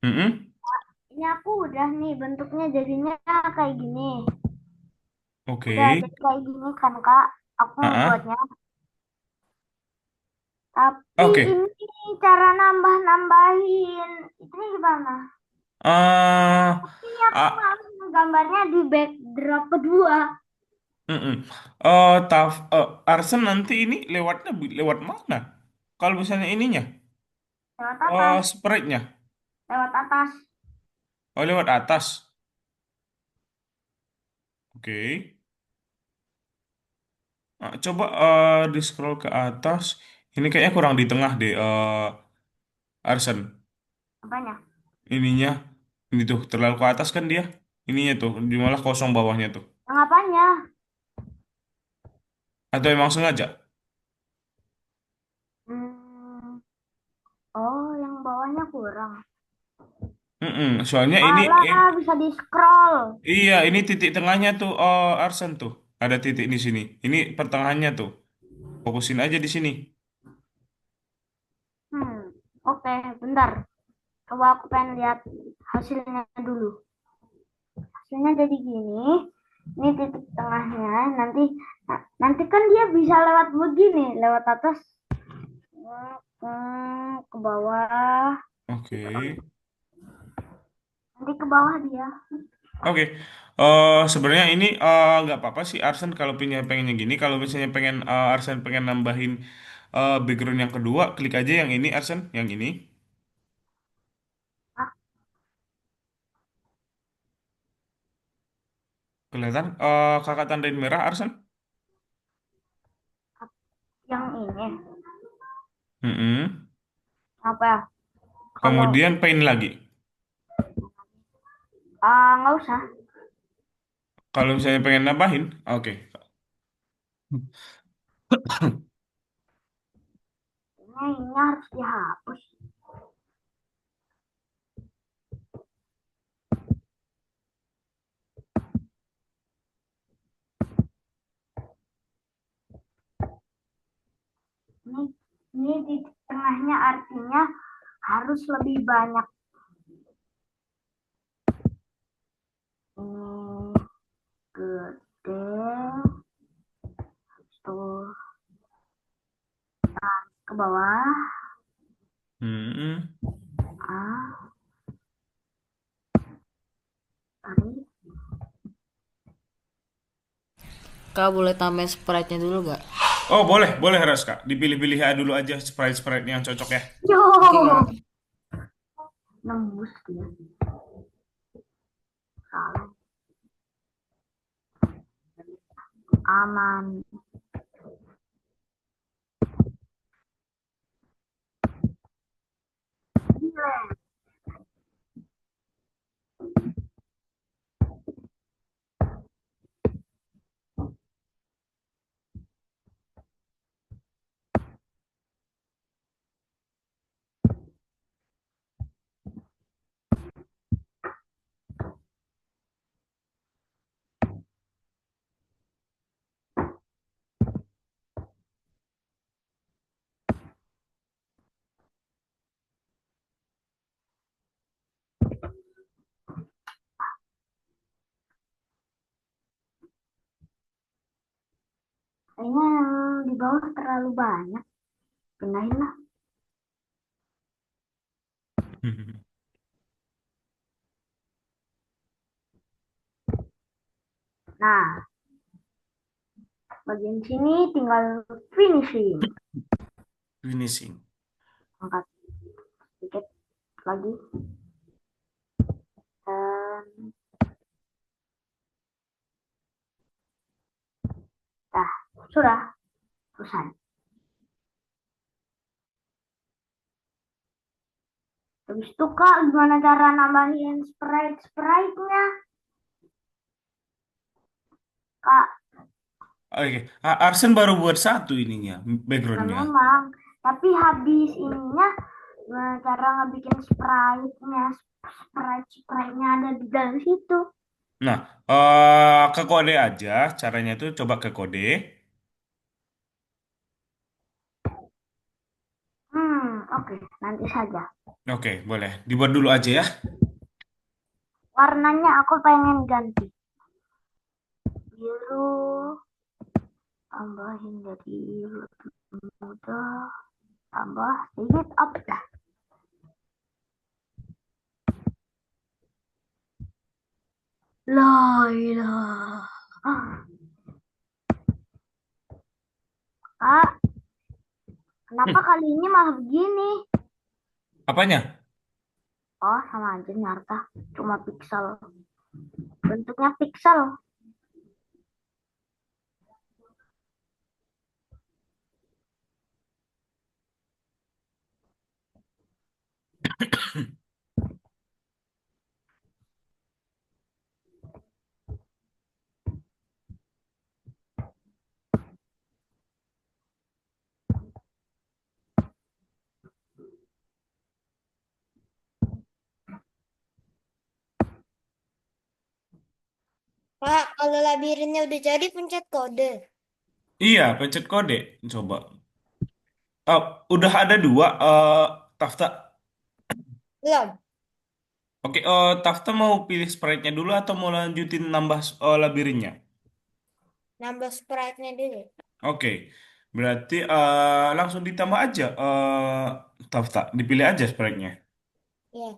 Mm-mm. ini aku udah nih bentuknya jadinya kayak gini. Oke. Udah jadi kayak gini kan, Kak. Aku Ah, ngebuatnya. Tapi Oke. ini cara nambah-nambahin itu gimana? eh Ini aku ah, harus menggambarnya di backdrop kedua. mm-mm. Arsen nanti ini lewatnya lewat mana? Kalau misalnya ininya, Lewat atas, sprite-nya. lewat atas. Oh, lewat atas. Oke. Coba di scroll ke atas. Ini kayaknya kurang di tengah deh, Arsen. Apanya? Ininya, ini tuh terlalu ke atas kan dia. Ininya tuh, malah kosong bawahnya tuh. Yang apanya? Atau emang sengaja? Hmm, oh, yang bawahnya kurang. Soalnya Alah, bisa di-scroll. iya, ini titik tengahnya tuh, Arsen tuh. Ada titik di sini. Ini pertengahannya tuh. Fokusin aja di sini. Hmm, oke, bentar. Coba aku pengen lihat hasilnya dulu. Hasilnya jadi gini. Ini titik tengahnya. Nanti kan dia bisa lewat begini, lewat atas, ke bawah. Oke. Nanti ke bawah dia. Oke. Sebenarnya ini nggak apa-apa sih Arsen kalau pengennya gini. Kalau misalnya Arsen pengen nambahin background yang kedua, klik aja yang ini Arsen, yang ini. Ah, Kelihatan kakak tandain merah Arsen? yang ini. Mm-mm. Apa ya? Kalau Kemudian paint lagi. nggak usah. Kalau misalnya pengen nambahin, oke. Ini harus dihapus. Ini, ini di tengahnya artinya harus lebih banyak. Ini gede. Tuh ke bawah. Mm-mm. Ah, tarik. Kak boleh tambahin sprite-nya dulu gak? Oh, boleh, boleh Raska. Dipilih-pilih ya dulu aja sprite-sprite yang cocok ya. Yo, Oke kak. nembus dia. Salah. Aman. Gila. Kayaknya yang di bawah terlalu banyak. Pindahin lah. Nah, bagian sini tinggal finishing. Finishing. Angkat sedikit lagi. Dan dah, sudah selesai. Habis itu Kak, gimana cara nambahin sprite-sprite-nya? Kak, Oke, Arsen baru buat satu ininya, nah backgroundnya. memang. Tapi habis ininya, gimana cara ngebikin sprite-nya? Sprite-sprite-nya ada di dalam situ. Nah, ke kode aja. Caranya tuh coba ke kode. Oke, nanti saja. Oke, boleh. Dibuat dulu aja ya. Warnanya aku pengen ganti. Biru, tambahin jadi lebih mudah. Tambah sedikit up dah. La ilah. Kak, kenapa kali ini malah begini? Apanya? Oh, sama aja nyarta. Cuma pixel. Bentuknya pixel. Pak, kalau labirinnya udah jadi pencet kode. Iya, pencet kode. Coba. Oh, udah ada dua, Tafta. Belum. Oke, Tafta mau pilih sprite-nya dulu atau mau lanjutin nambah labirinnya? Nambah sprite-nya dulu. Oke, berarti langsung ditambah aja, Tafta. Dipilih aja sprite-nya. Ya.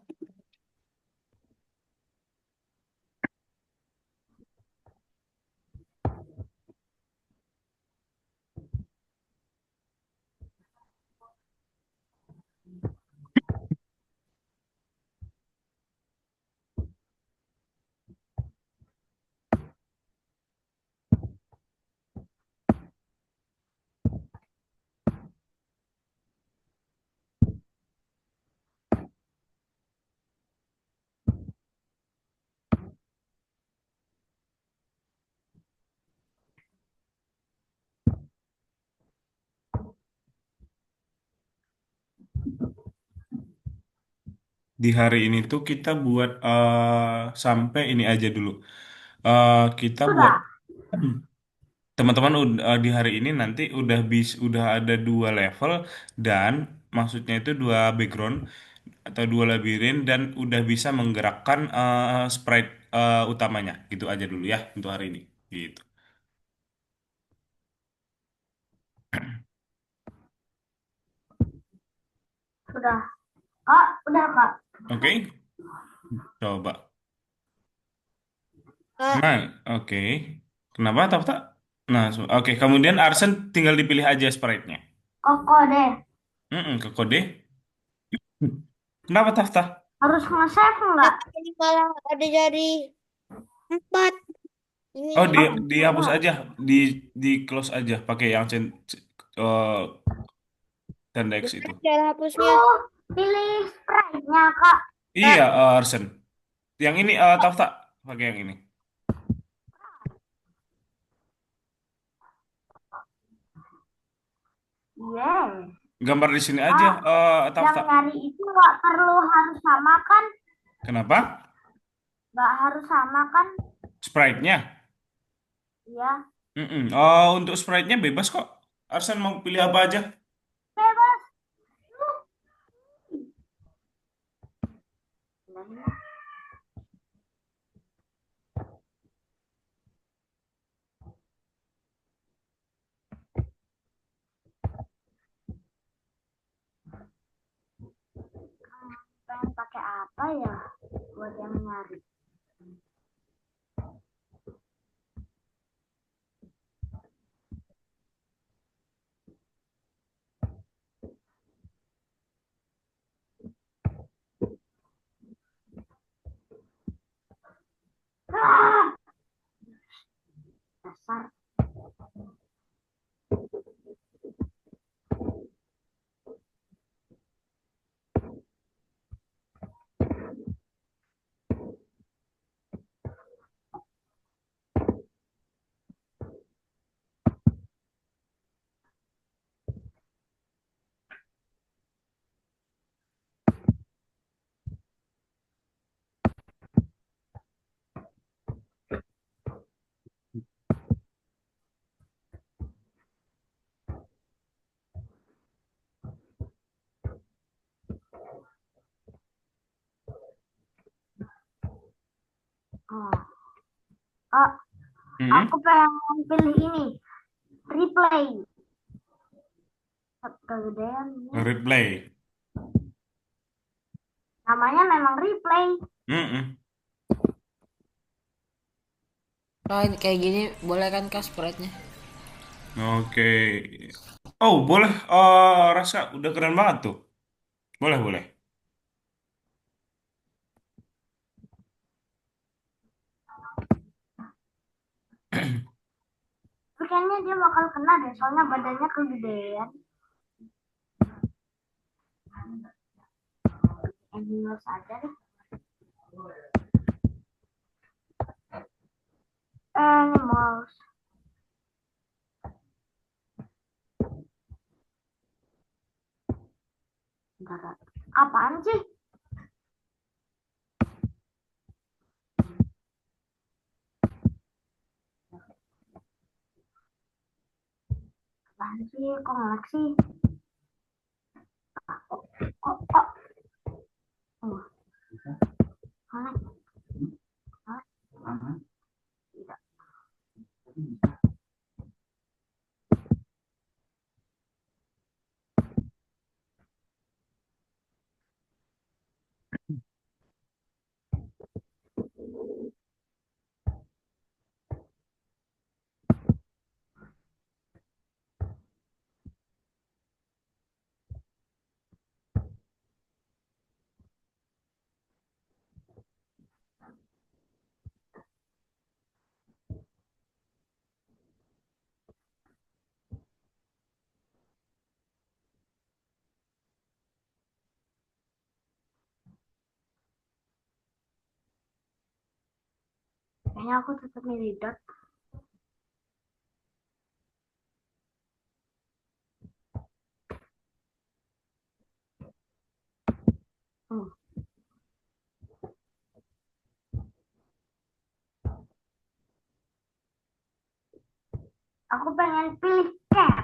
Di hari ini tuh kita buat sampai ini aja dulu. Kita buat Sudah. teman-teman di hari ini nanti udah ada dua level dan maksudnya itu dua background atau dua labirin dan udah bisa menggerakkan sprite utamanya. Gitu aja dulu ya untuk hari ini. Gitu. Sudah. Kak, udah kak. Oke, coba. Kak, Nah, oke. Kenapa tak? Nah, oke. Kemudian Arsen tinggal dipilih aja sprite-nya. Koko deh. Ke kode. Kenapa Tafta? Harus nge-save nggak? tapi ini malah ada jadi 4. Ini Oh, Oh, dihapus enggak. aja, di di close aja, pakai yang eh, tanda X itu. gimana cara hapusnya? Tuh, pilih sprite-nya kak. Iya, Kak, Arsen. Yang ini Tafta pakai yang ini. Yes. Gambar di sini aja, Kak, yang Tafta. nyari itu nggak perlu harus sama kan? Kenapa? Nggak harus sama kan? Sprite-nya. Iya. Untuk sprite-nya bebas kok. Arsen mau pilih apa aja? Bebas. Pengen pakai apa ya buat yang nyari? Ah, dasar. Oh. Oh, aku Mm-mm. pengen pilih ini. Replay. kegedean ini. Replay. Namanya memang replay. Mm-mm. Oh, ini kayak gini boleh kan kak sprite-nya? Oke. Oh, boleh. Oh, rasa udah keren banget tuh. Boleh, boleh. Tapi kayaknya dia bakal kena deh, soalnya badannya kegedean. Animals aja deh. Animals. Bentar. Apaan sih? Apaan sih? Kok ngelak sih? Kok, kok? Oh, ngelak. Ngelak. Tidak. Kayaknya aku tetap milih dot. Oh, aku pengen pilih cat.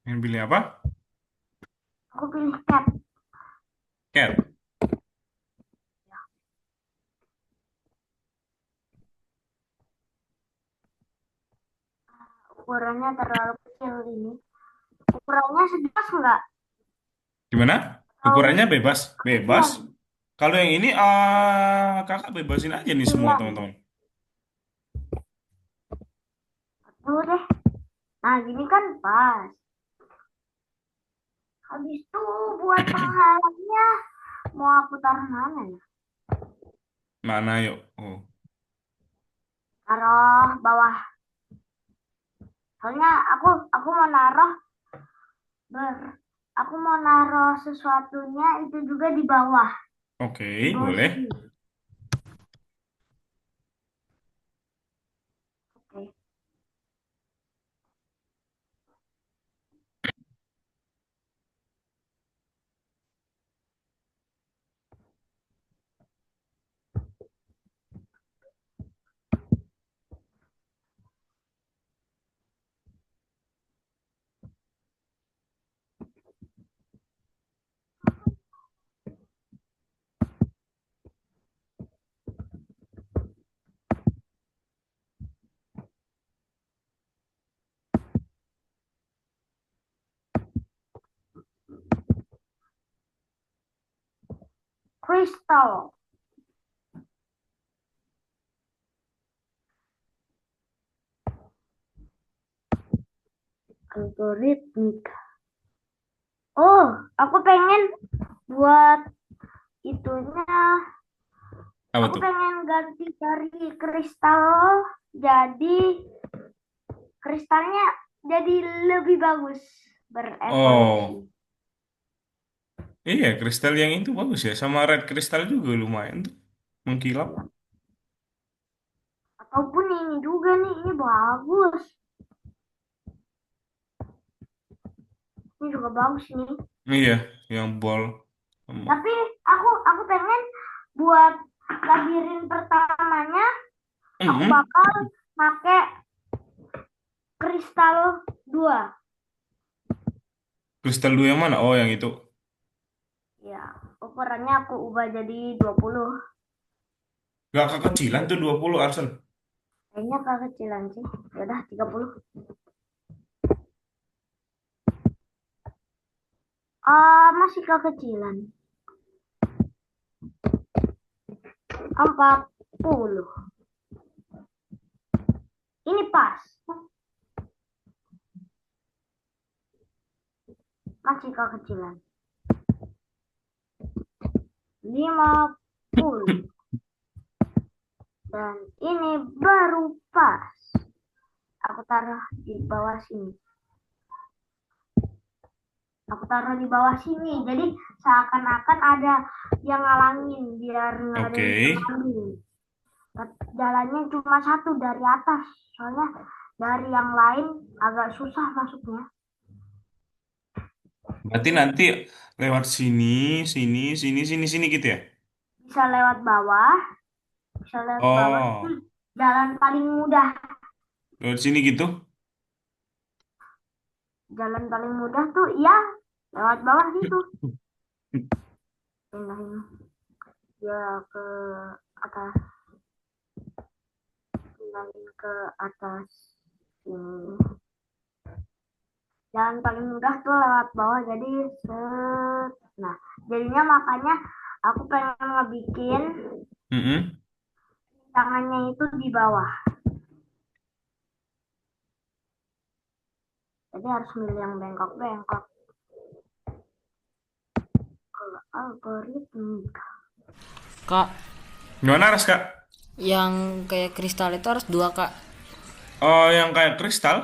Yang pilih apa? Aku pilih cat. Cat. Ukurannya terlalu kecil ini. Ukurannya sejelas enggak? Gimana? Atau Ukurannya bebas? Bebas. kecil? Kalau yang ini, kakak bebasin aja nih semua 9. teman-teman. 10 deh. Nah, gini kan pas. Habis itu buat penghalangnya mau aku taruh mana ya? Mana yuk? Oh, Taruh bawah. Soalnya aku mau naruh ber aku mau naruh sesuatunya itu juga di bawah. oke, Di bawah boleh. sini. Oke. Crystal. Algoritmik. Oh, aku pengen buat itunya. Apa Aku tuh? pengen ganti dari kristal jadi kristalnya jadi lebih bagus berevolusi. Oh, iya, kristal yang itu bagus ya. Sama red kristal juga lumayan tuh. Mengkilap. Iya. Ataupun ini juga nih, ini bagus. Ini juga bagus nih. Iya, yang ball. Sama. Tapi aku pengen buat labirin pertamanya aku Mm-mm. bakal pakai kristal 2. Kristal dua yang mana? Oh, yang itu. Ya, ukurannya aku ubah jadi 20. Gak kekecilan tuh 20 Arsen. Kayaknya kekecilan sih. Ya udah 30. Masih kekecilan. 40. Ini pas. Masih kekecilan. 50. Dan ini baru pas. Aku taruh di bawah sini. Aku taruh di bawah sini. Jadi seakan-akan ada yang ngalangin biar nggak ada Oke. yang bisa ngambil. Jalannya cuma satu dari atas. Soalnya dari yang lain agak susah masuknya. Berarti nanti lewat sini, sini, sini, sini, sini gitu ya? Bisa lewat bawah. Bisa lewat bawah. Oh, Jalan paling mudah. lewat sini gitu? Jalan paling mudah tuh ya lewat bawah situ. Pindahin dia ke atas. Pindahin ke atas sini. Jalan paling mudah tuh lewat bawah. Jadi set. Nah, jadinya makanya aku pengen ngebikin Mm-mm. tangannya itu di bawah. Jadi harus milih yang bengkok-bengkok. Kalau algoritmika. Kak, Gimana Ras, Kak? yang kayak kristal itu harus dua, Kak. Oh, yang kayak kristal?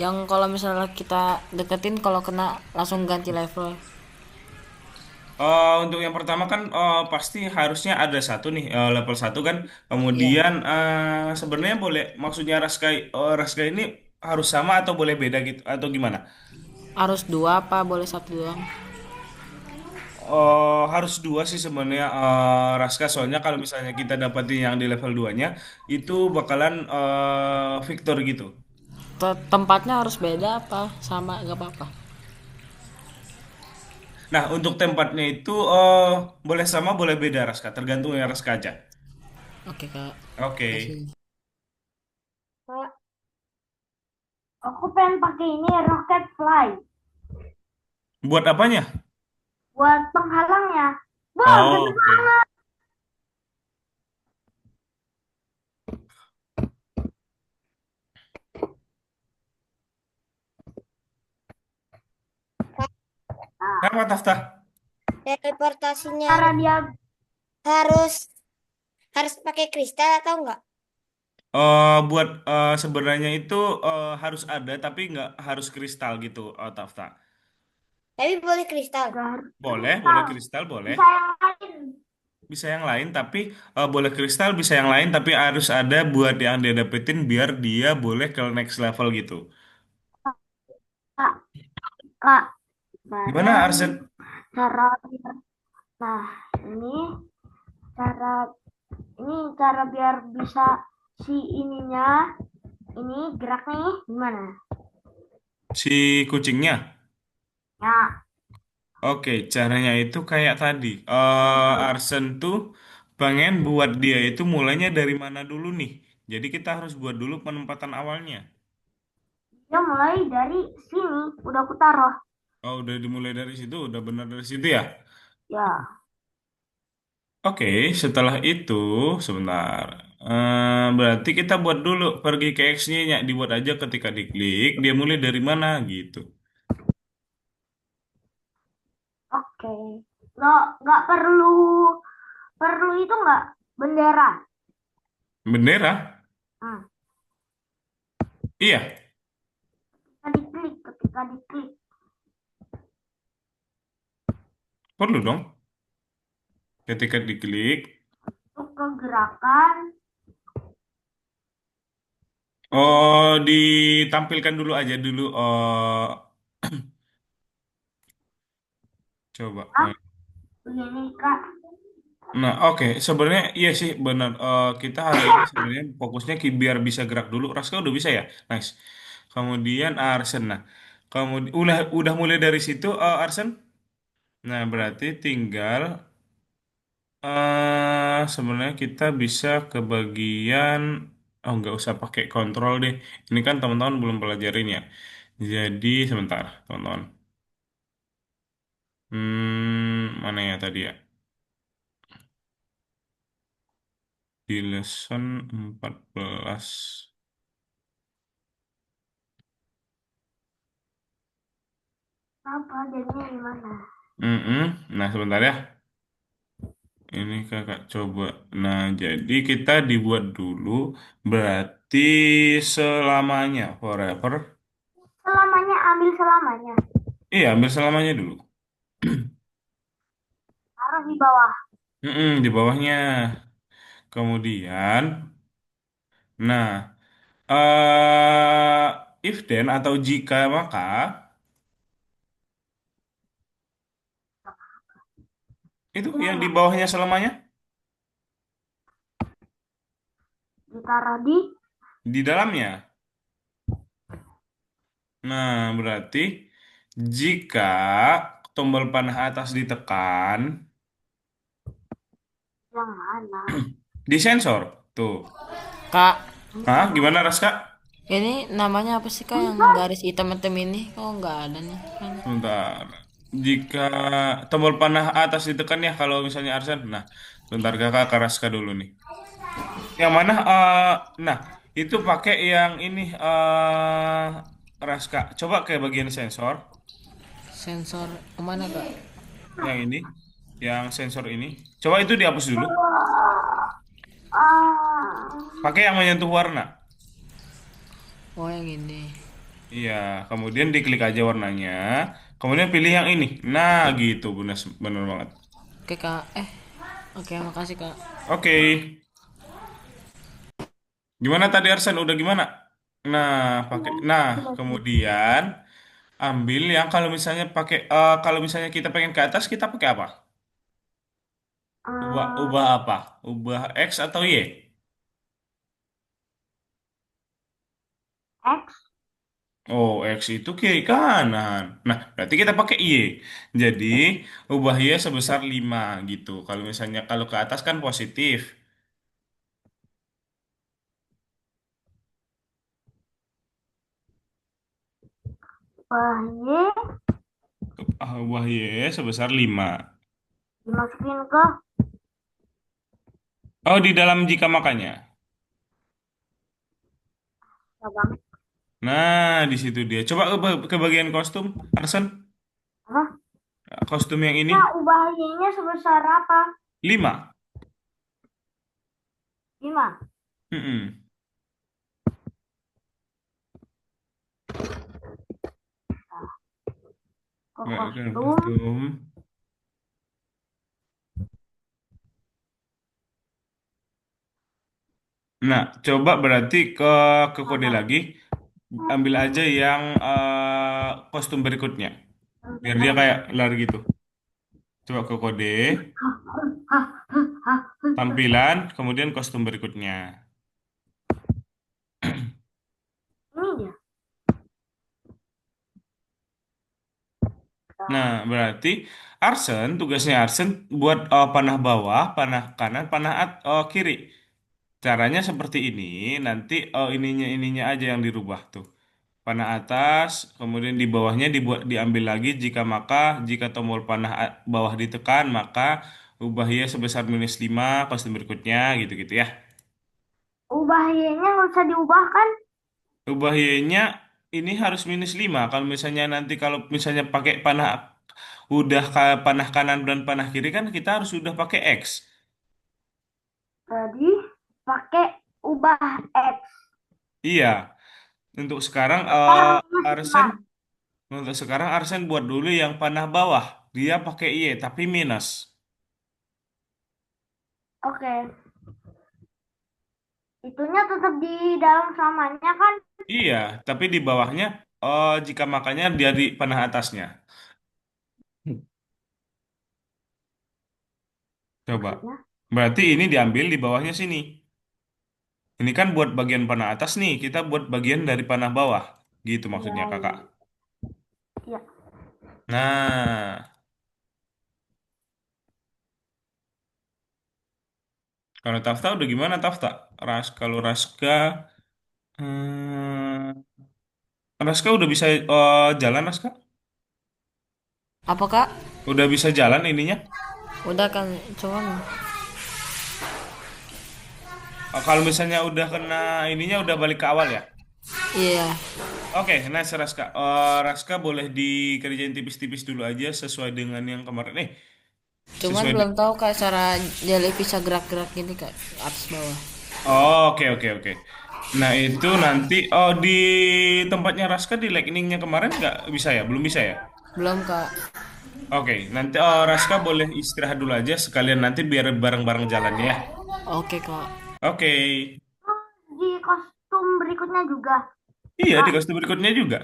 Yang kalau misalnya kita deketin kalau kena langsung ganti level. Untuk yang pertama kan pasti harusnya ada satu nih level satu kan. Iya. Kemudian sebenarnya boleh maksudnya Raska ini harus sama atau boleh beda gitu atau gimana? Harus dua apa boleh satu doang? Harus dua sih sebenarnya Raska soalnya kalau misalnya kita dapetin yang di level 2-nya itu bakalan victor gitu. Tempatnya harus beda apa sama gak apa-apa. Nah, untuk tempatnya itu boleh sama boleh beda Raska, tergantung yang Raska aja. Oke, Kak. Oke. Kasih. Kak, aku pengen pakai ini rocket fly Buat apanya? buat penghalangnya. Wah, Oh, gede oke. banget. Kenapa Tafta? Teleportasinya Cara dia harus harus pakai kristal atau enggak? Buat sebenarnya itu harus ada tapi nggak harus kristal gitu, Tafta. Tapi boleh kristal. gak harus Boleh, boleh kristal. kristal, boleh. Bisa yang lain. Bisa yang lain tapi boleh kristal, bisa yang lain tapi harus ada buat yang dia dapetin biar dia boleh ke next level gitu. Kak, Kak, Gimana barang Arsen? cara nah ini cara cara biar bisa si ininya ini gerak nih gimana? Si kucingnya? Ya, Oke, caranya itu kayak tadi. Arsen tuh pengen buat dia itu mulainya dari mana dulu nih. Jadi kita harus buat dulu penempatan awalnya. dia mulai dari sini udah aku taruh. Oh, udah dimulai dari situ, udah benar dari situ ya? Ya, Oke, setelah itu, sebentar. Berarti kita buat dulu, pergi ke X-nya, dibuat aja ketika diklik, dia mulai dari mana gitu. oke. Nggak perlu perlu itu nggak bendera. Bendera? Hmm. Iya, Ketika diklik perlu dong. Ketika diklik, itu ke gerakan. ditampilkan dulu aja dulu. Coba. Ah, begini kak. Nah, oke. Sebenarnya iya sih benar. Kita hari ini sebenarnya fokusnya biar bisa gerak dulu. Raska udah bisa ya? Nice. Kemudian Arsen. Nah, kemudian udah mulai dari situ Arsen. Nah, berarti tinggal sebenarnya kita bisa ke bagian nggak usah pakai kontrol deh. Ini kan teman-teman belum pelajarin ya. Jadi sebentar, teman-teman. Mana ya tadi ya? Di lesson 14. Apa jadinya gimana? Mm-mm. Nah, sebentar ya. Ini kakak coba. Nah, jadi kita dibuat dulu. Berarti selamanya, forever. Selamanya ambil selamanya. Iya, ambil selamanya dulu. Taruh di bawah. Mm-mm, di bawahnya. Kemudian, nah, if then atau jika maka, itu yang di Gimana? bawahnya selamanya, Ditaruh di di dalamnya. Nah, berarti jika tombol panah atas ditekan, yang mana? disensor. Tuh. Kak, Hah, gimana Raska? ini namanya apa sih Kak yang Bisa. garis hitam-hitam ini? Oh nggak ada nih kan. Sebentar. Jika tombol panah atas ditekan ya kalau misalnya Arsen. Nah, sebentar kakak ke Raska dulu nih. Yang mana? Nah, itu pakai yang ini Raska. Coba ke bagian sensor. Sensor kemana Kak? Yang ini. Yang sensor ini. Coba itu dihapus dulu. Ah, Pakai yang menyentuh warna. Oh yang ini. Iya, kemudian diklik aja warnanya. Kemudian pilih yang ini. Nah, gitu, benar benar banget. Oke Kak. Oke makasih Kak. Oke. Gimana tadi Arsen? Udah gimana? Nah, pakai. Nah, sudah sih. kemudian ambil yang kalau misalnya pakai kalau misalnya kita pengen ke atas kita pakai apa? Ubah Ah, ubah apa? Ubah X atau Y? X. Oh, X itu kiri kanan. Nah, berarti kita pakai Y. Jadi, ubah Y sebesar 5 gitu. Kalau misalnya kalau ke atas kan positif. Y Ubah Y sebesar 5. dimasukin ke Oh, di dalam jika makanya. cabang Nah, di situ dia. Coba ke bagian kostum, Arsen. apa? Kostum yang ini Nah, ubah Y-nya sebesar apa? 5. 5. Mm-mm. Ke Bagian kostum. kostum. Nah, coba berarti ke kode Apa? lagi. Ambil aja yang kostum berikutnya. Biar dia kayak lari gitu. Coba ke kode, tampilan, kemudian kostum berikutnya. Ini dia. Nah, berarti Arsen, tugasnya Arsen buat panah bawah, panah kanan, kiri. Caranya seperti ini, nanti ininya aja yang dirubah tuh. Panah atas, kemudian di bawahnya diambil lagi jika tombol panah bawah ditekan maka ubah Y sebesar -5 kostum berikutnya gitu-gitu ya. Ubah Y-nya nggak usah diubahkan. Ubah Y-nya ini harus -5. Kalau misalnya nanti kalau misalnya pakai panah kanan dan panah kiri kan kita harus udah pakai X. Jadi pakai ubah X. Iya, untuk sekarang Ntar minus 5. Arsen buat dulu yang panah bawah. Dia pakai Y tapi minus. Oke. Itunya tetap di dalam samanya kan? Iya, tapi di bawahnya jika makanya dia di panah atasnya. Coba. Maksudnya? Berarti ini diambil di bawahnya sini. Ini kan buat bagian panah atas nih, kita buat bagian dari panah bawah. Gitu Iya, maksudnya kakak. iya. Iya. Nah, kalau Tafta udah gimana Tafta? Kalau Raska, hmm, Raska udah bisa jalan Raska? Apa Kak? Udah bisa jalan ininya? Udah kan, cuman Kalau misalnya udah kena ininya udah balik ke awal ya? iya. Oke, nice Raska. Raska boleh dikerjain tipis-tipis dulu aja sesuai dengan yang kemarin. Cuman Sesuai belum dengan. tahu kak cara jelly bisa gerak-gerak gini kak atas bawah. Oh, oke oke oke. Nah itu nanti di tempatnya Raska di Lightning-nya kemarin nggak bisa ya? Belum bisa ya? Belum kak. Oke, nanti Raska boleh istirahat dulu aja sekalian nanti biar bareng-bareng jalannya ya. Oke kak. Oke. Oh, di kostum berikutnya juga, Iya, di Kak. kostum berikutnya juga.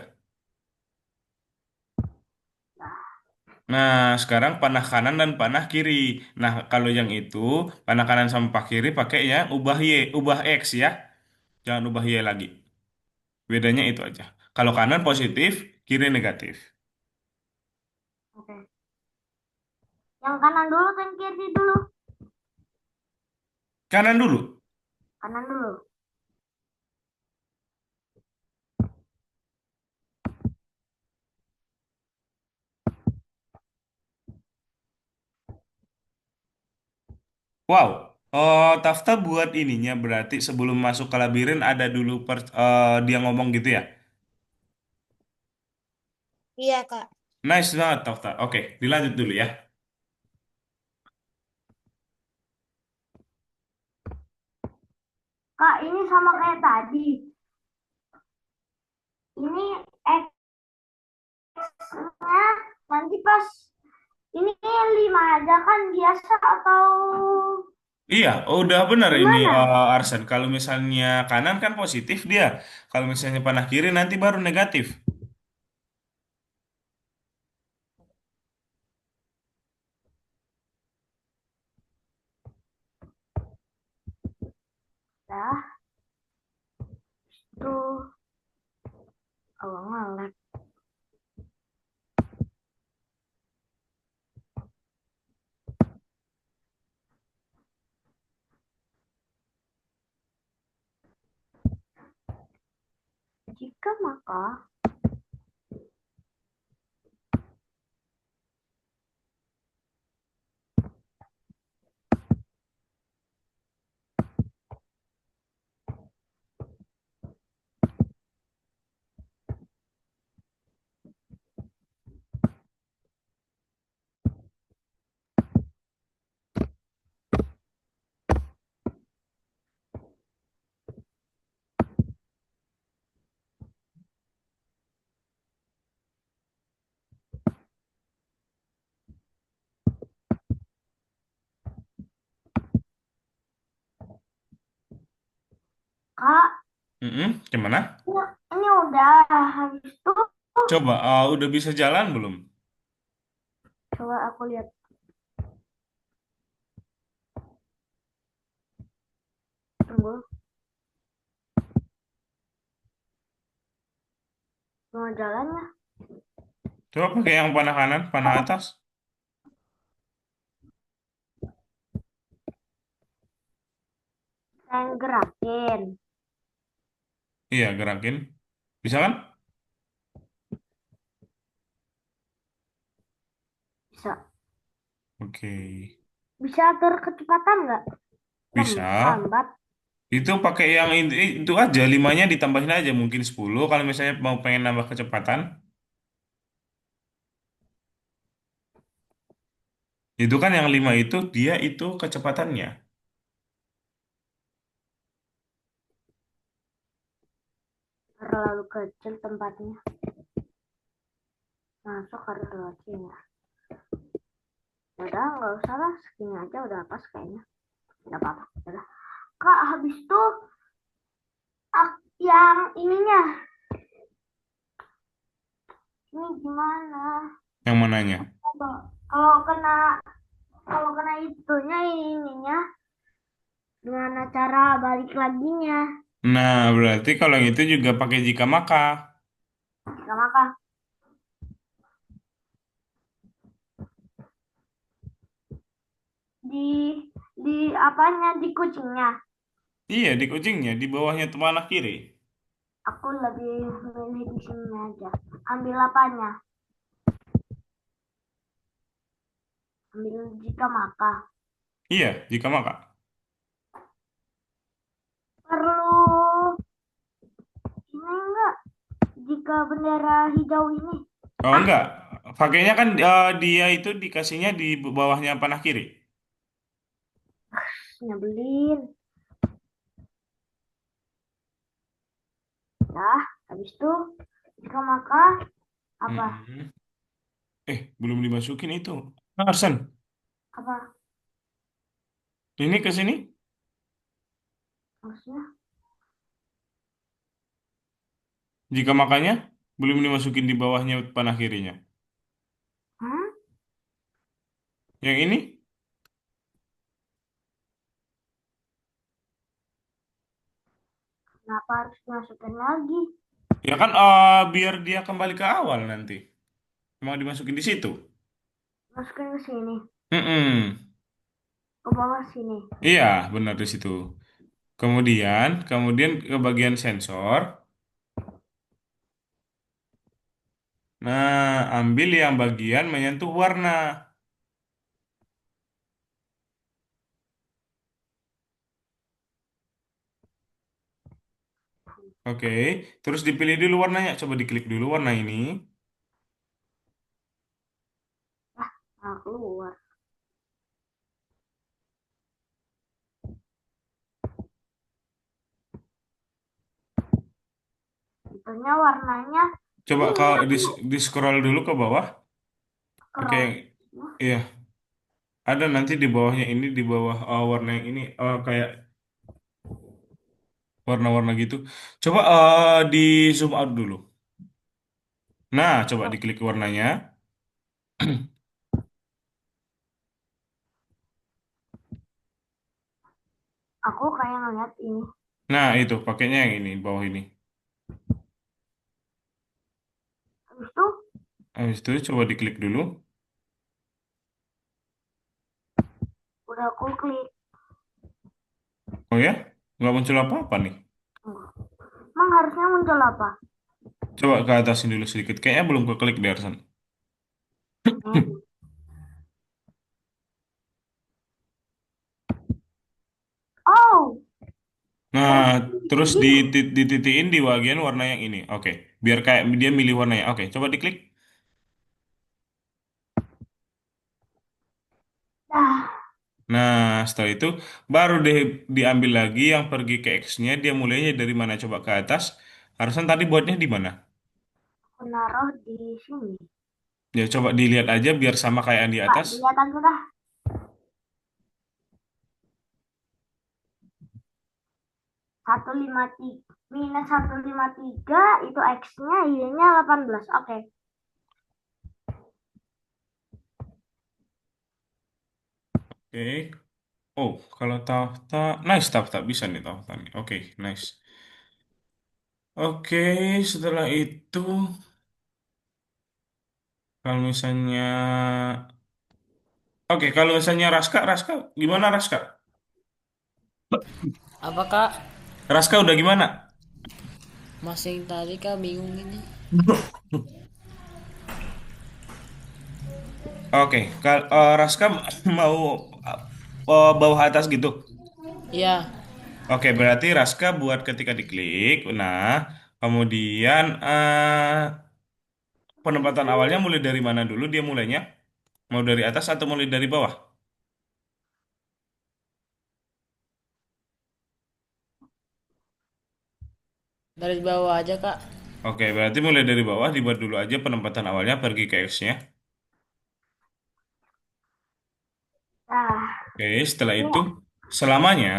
Nah, Nah, sekarang panah kanan dan panah kiri. Nah, kalau yang itu, panah kanan sama panah kiri pakai yang ubah Y, ubah X ya. Jangan ubah Y lagi. Bedanya itu aja. Kalau kanan positif, kiri negatif. oke. Yang kanan dulu, yang kiri dulu. Kanan dulu. Kanan dulu. Wow. Tafta buat ininya berarti sebelum masuk ke labirin ada dulu dia ngomong gitu ya. Iya kak. Nice banget Tafta. Oke, dilanjut dulu ya. Kak, ini sama kayak tadi. Ini X-nya nanti pas ini 5 aja kan biasa atau Iya, udah benar ini gimana? Arsen. Kalau misalnya kanan kan positif dia. Kalau misalnya panah kiri nanti baru negatif. Dah, tuh. Oh, ngelek. Jika maka Kak, Gimana? ini udah habis itu Coba, udah bisa jalan belum? coba aku lihat tunggu mau jalannya. Coba pakai yang panah kanan, panah atas. Saya gerakin Iya, gerakin. Bisa kan? bisa. Oke. Bisa atur kecepatan nggak? Bisa. Lambat. Itu pakai yang itu aja, limanya ditambahin aja mungkin 10 kalau misalnya mau pengen nambah kecepatan. Itu kan yang 5 itu dia itu kecepatannya. Terlalu kecil tempatnya. Masuk harus lewat sini. Udah nggak usah lah, segini aja udah pas kayaknya. Nggak apa-apa. Udah. Kak, habis itu yang ininya ini gimana? Yang mananya? Coba. Kalau kena kalau kena itunya ininya gimana cara balik laginya? Nah, berarti kalau yang itu juga pakai jika maka. Gak makan di apanya di kucingnya. Iya, di kucingnya, di bawahnya panah kiri. Aku lebih milih di sini aja. Ambil apanya? Ambil jika maka. Iya, jika maka. Perlu ini enggak? Jika bendera hijau ini. Oh enggak, pakainya kan dia itu dikasihnya di bawahnya panah kiri. Nyebelin. Nah, habis itu jika maka apa? Mm-mm. Belum dimasukin itu. Arsan, Apa ini ke sini. maksudnya? Jika makanya belum dimasukin di bawahnya panah kirinya. Hmm? Yang ini, Kenapa harus dimasukin lagi? ya kan biar dia kembali ke awal nanti. Mau dimasukin di situ. Masukin ke sini, Mm-mm. ke bawah sini. Iya, benar di situ. Kemudian ke bagian sensor. Nah, ambil yang bagian menyentuh warna. Oke, terus dipilih dulu warnanya. Coba diklik dulu warna ini. Nah, keluar. Itunya warnanya Coba ini kalau aku di scroll dulu ke bawah. Oke, scroll. iya. Ada nanti di bawahnya ini, di bawah warna yang ini, kayak warna-warna gitu. Coba di zoom out dulu. Nah, coba diklik warnanya. Aku kayak ngeliat ini. Nah, itu pakainya yang ini, bawah ini. Habis itu Habis itu coba diklik dulu. udah aku klik. Oh ya, nggak muncul apa-apa nih. Emang harusnya muncul apa? Coba ke atasin dulu sedikit. Kayaknya belum keklik di Arsan. Nih. Oh, Nah, harus terus gini. dititiin di bagian warna yang ini. Oke, biar kayak dia milih warnanya. Oke, coba diklik. Dah, Nah, setelah itu baru deh diambil lagi yang pergi ke X-nya. Dia mulainya dari mana? Coba ke atas. Arsan tadi buatnya di mana? aku naruh di sini. Ya, coba dilihat aja biar sama kayak yang di Pak, atas. dilihat aja dah. 153 minus 153 itu X-nya, Y-nya 18. Oke. Oke. Oh, kalau tahta, nice tahta bisa nih tahta nih. Oke, nice. Oke, setelah itu kalau misalnya, oke, kalau misalnya Raska gimana Raska? Apa kak? Raska udah gimana? Masih tadi kak bingung ini. Oke, Raska mau bawah atas gitu. Iya, Oke, berarti Raska buat ketika diklik. Nah, kemudian penempatan awalnya mulai dari mana dulu? Dia mulainya mau dari atas atau mulai dari bawah? dari bawah aja kak. Oke, berarti mulai dari bawah dibuat dulu aja penempatan awalnya pergi ke X-nya. Nah, Oke, setelah ini itu selamanya,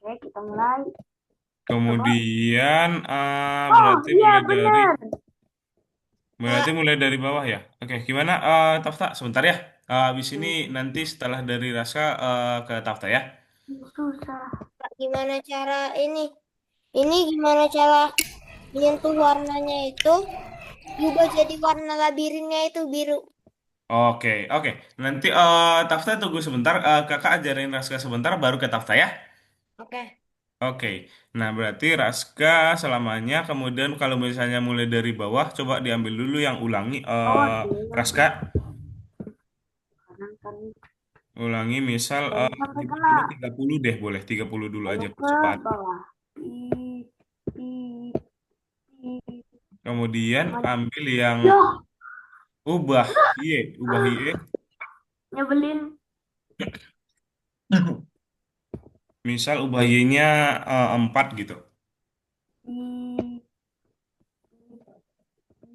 oke, kita mulai. Coba. kemudian Oh, iya bener. berarti mulai dari bawah ya. Oke, gimana Tafta? Sebentar ya. Habis ini nanti setelah dari Raska ke Tafta ya. Susah. Kak, gimana cara ini? Ini gimana cara menyentuh warnanya itu berubah jadi warna labirinnya itu biru. Oke. Nanti Tafta tunggu sebentar. Kakak ajarin Raska sebentar baru ke Tafta ya. Oke. Oke. Nah, berarti Raska selamanya, kemudian kalau misalnya mulai dari bawah, coba diambil dulu yang ulangi. Oh, dia Raska, kanan kan ulangi misal dari sampai coba kena dulu 30 deh, boleh 30 dulu lalu aja ke cepat. bawah. Ih, ih, ih. Kemudian ambil yang Yo, ubah ubah ye. nyebelin. Misal ubah y-nya 4 gitu. Ih,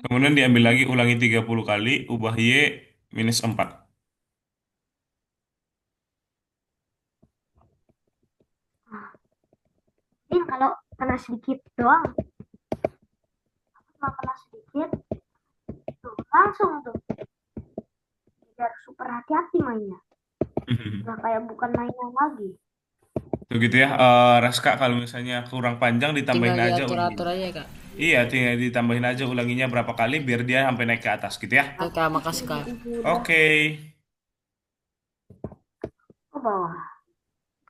Kemudian diambil lagi, ulangi 30 kali, ubah y minus 4. ih, kalau kena sedikit doang, cuma kena sedikit, tuh langsung tuh. Biar super hati-hati mainnya. Nah, kayak bukan mainan lagi. Tuh gitu ya, Raska kalau misalnya kurang panjang Tinggal ditambahin aja diatur-atur ulanginya. aja Kak. Iya, tinggal ditambahin aja ulanginya berapa kali biar dia sampai naik ke atas gitu ya. Oke Kak, makasih Kak. Udah Oke. ke bawah.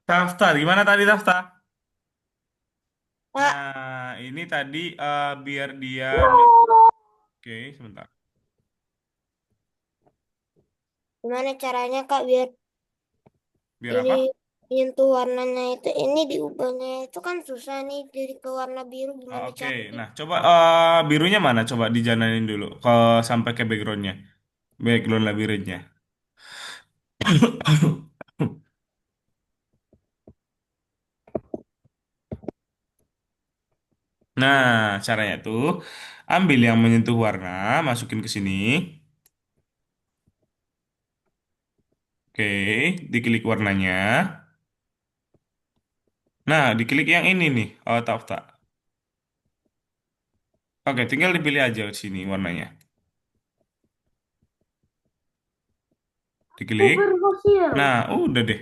Tafta, gimana tadi Tafta? Kak, Nah, ini tadi biar dia Oke, sebentar. gimana caranya Kak biar Biar ini apa? menyentuh warnanya itu ini diubahnya itu kan susah nih jadi ke warna biru Oh, gimana oke. caranya? Nah, coba birunya mana? Coba dijalanin dulu ke sampai ke backgroundnya. Background labirinnya. Nah, caranya tuh ambil yang menyentuh warna, masukin ke sini. Oke, diklik warnanya. Nah, diklik yang ini nih, out of tak. Oke, tinggal dipilih aja di sini warnanya. Diklik. Super fosil. Nah, udah deh.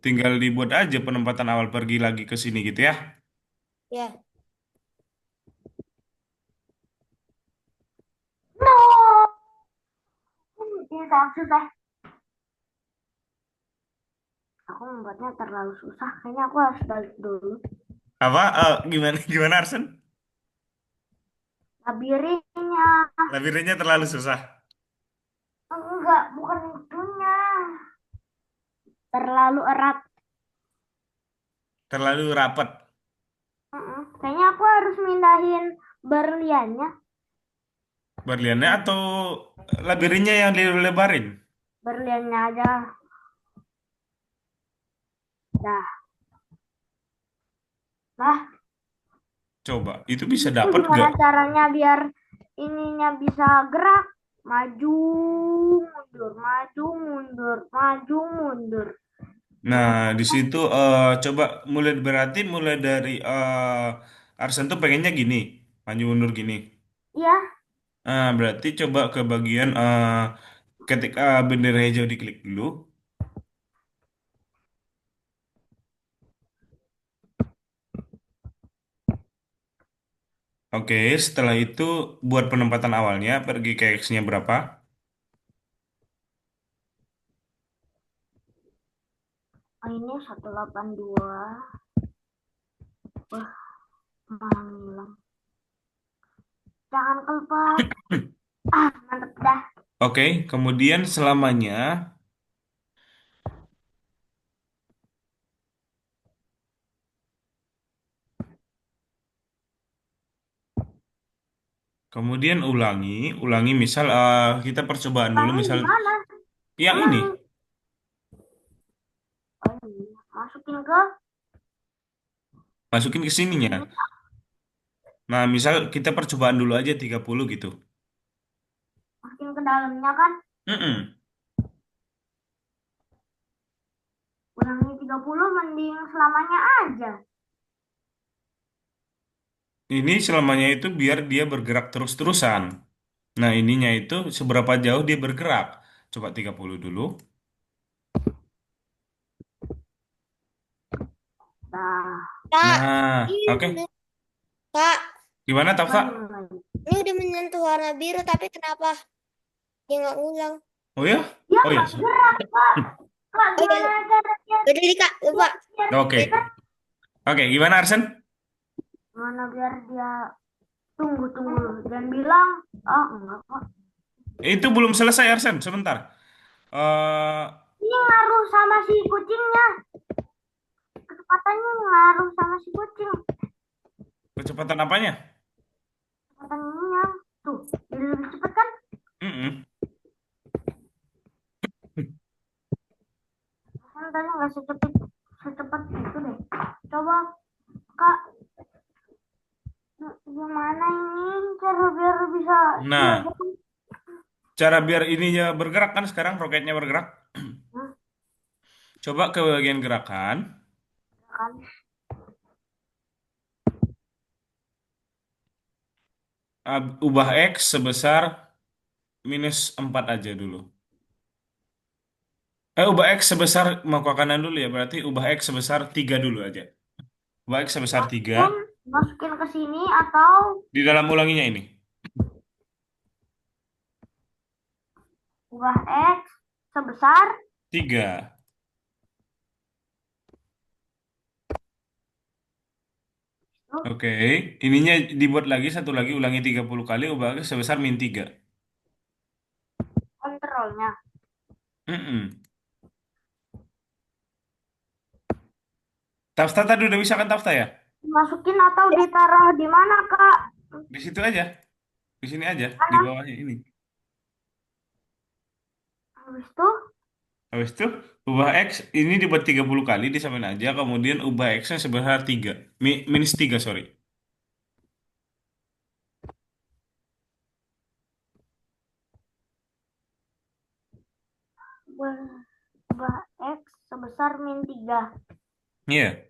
Tinggal dibuat aja penempatan awal pergi lagi ke sini gitu ya. Ya, No, ini sangat susah. Aku membuatnya terlalu susah. Kayaknya aku harus balik dulu. Apa? Gimana gimana Arsen? Labirinnya. Labirinnya terlalu susah. Enggak, bukan itunya. Terlalu erat. Terlalu rapat. Kayaknya aku harus mindahin berliannya. Berliannya atau labirinnya yang dilebarin? Berliannya aja. Dah. Lah, Coba, itu bisa itu dapat gimana gak? caranya biar ininya bisa gerak? Maju, mundur, maju, mundur, maju, mundur. Nah, di situ coba mulai dari Arsen tuh pengennya gini, maju mundur gini. Iya, Berarti coba ke bagian ketika bendera hijau diklik dulu. Oke, setelah itu buat penempatan awalnya pergi ke X-nya berapa? oh, ini 182. Wah, malah ngilang. Jangan kelupa. Ah, mantep dah. Oke, kemudian kemudian ulangi misal kita percobaan dulu Ulangi misal gimana? yang ini, Ulangi. Oh, ini. Masukin ke masukin ke sininya. ini. Nah, misal kita percobaan dulu aja 30 gitu. Masukin ke dalamnya kan. Mm-mm. Ulangi 30 mending selamanya aja. Ini selamanya itu biar dia bergerak terus-terusan. Nah, ininya itu seberapa jauh dia bergerak. Coba 30 dulu. Nah, Kak, Nah, ini oke. Kak, Gimana, apa Tafsa? nih? ini udah menyentuh warna biru tapi kenapa dia nggak ngulang? Oh ya? Dia Oh ya. nggak gerak, Kak. Kak, Oh ya, gimana caranya udah deh Kak, lupa. biar Oke. gerak? Oke, gimana Arsen? Gimana biar dia tunggu tunggu dulu. Jangan bilang, oh enggak kok. Itu belum selesai Arsen, sebentar. eh Ini ngaruh sama si kucingnya. Kecepatannya ngaruh sama si kucing. Kecepatan apanya? Kecepatannya tuh, jadi lebih cepet kan? Mm-mm. Kan tadi nggak secepat itu deh. Coba Kak, gimana ini cara biar bisa dia Nah, jalan? cara biar ininya bergerak kan sekarang roketnya bergerak. Nah, Coba ke bagian gerakan, kan? ubah X sebesar -4 aja dulu. Ubah X sebesar, mau ke kanan dulu ya, berarti ubah X sebesar 3 dulu aja. Ubah X sebesar 3 Masukin, masukin ke sini atau di dalam ulanginya ini. ubah X sebesar 3. tuh, Oke, ininya dibuat lagi, satu lagi, ulangi 30 kali, ubah X sebesar -3. kontrolnya. Mm-mm. Tafta tadi udah bisa kan Tafta ya? Masukin atau ditaruh di mana Kak? Di situ aja, di sini aja, di Mana? bawahnya ini. Habis itu Habis itu ubah X ini dibuat 30 kali disamain aja, kemudian ubah X-nya sebesar 3. -3, sorry. ubah X sebesar -3. Iya.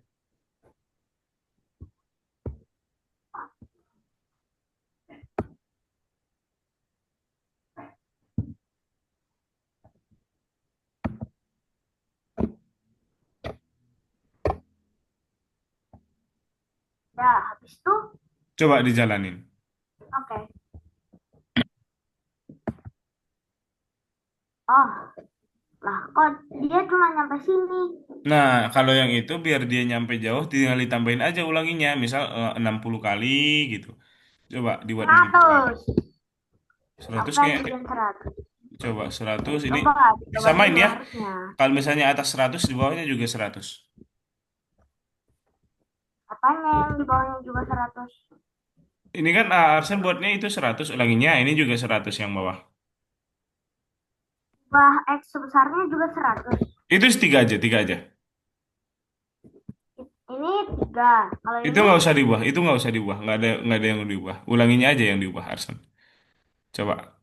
Ya, habis itu Coba dijalanin. oke. Oh, lah kok dia cuma nyampe sini. Nah, kalau yang itu biar dia nyampe jauh tinggal ditambahin aja ulanginya, misal 60 kali gitu. Coba dibuat 60 kali. 100. 100 Apa kayak bikin 100? coba 100 ini Coba, coba disamain dulu ya. harusnya. Kalau misalnya atas 100 di bawahnya juga 100. Apanya yang di bawahnya juga 100? Ini kan Arsen buatnya itu 100 ulanginya, ini juga 100 yang bawah. Ubah X sebesarnya juga 100. Itu 3 aja, 3 aja. Ini 3. Kalau Itu ini nggak usah diubah, itu nggak ada yang diubah. Ulanginya aja yang diubah, Arsen. Coba.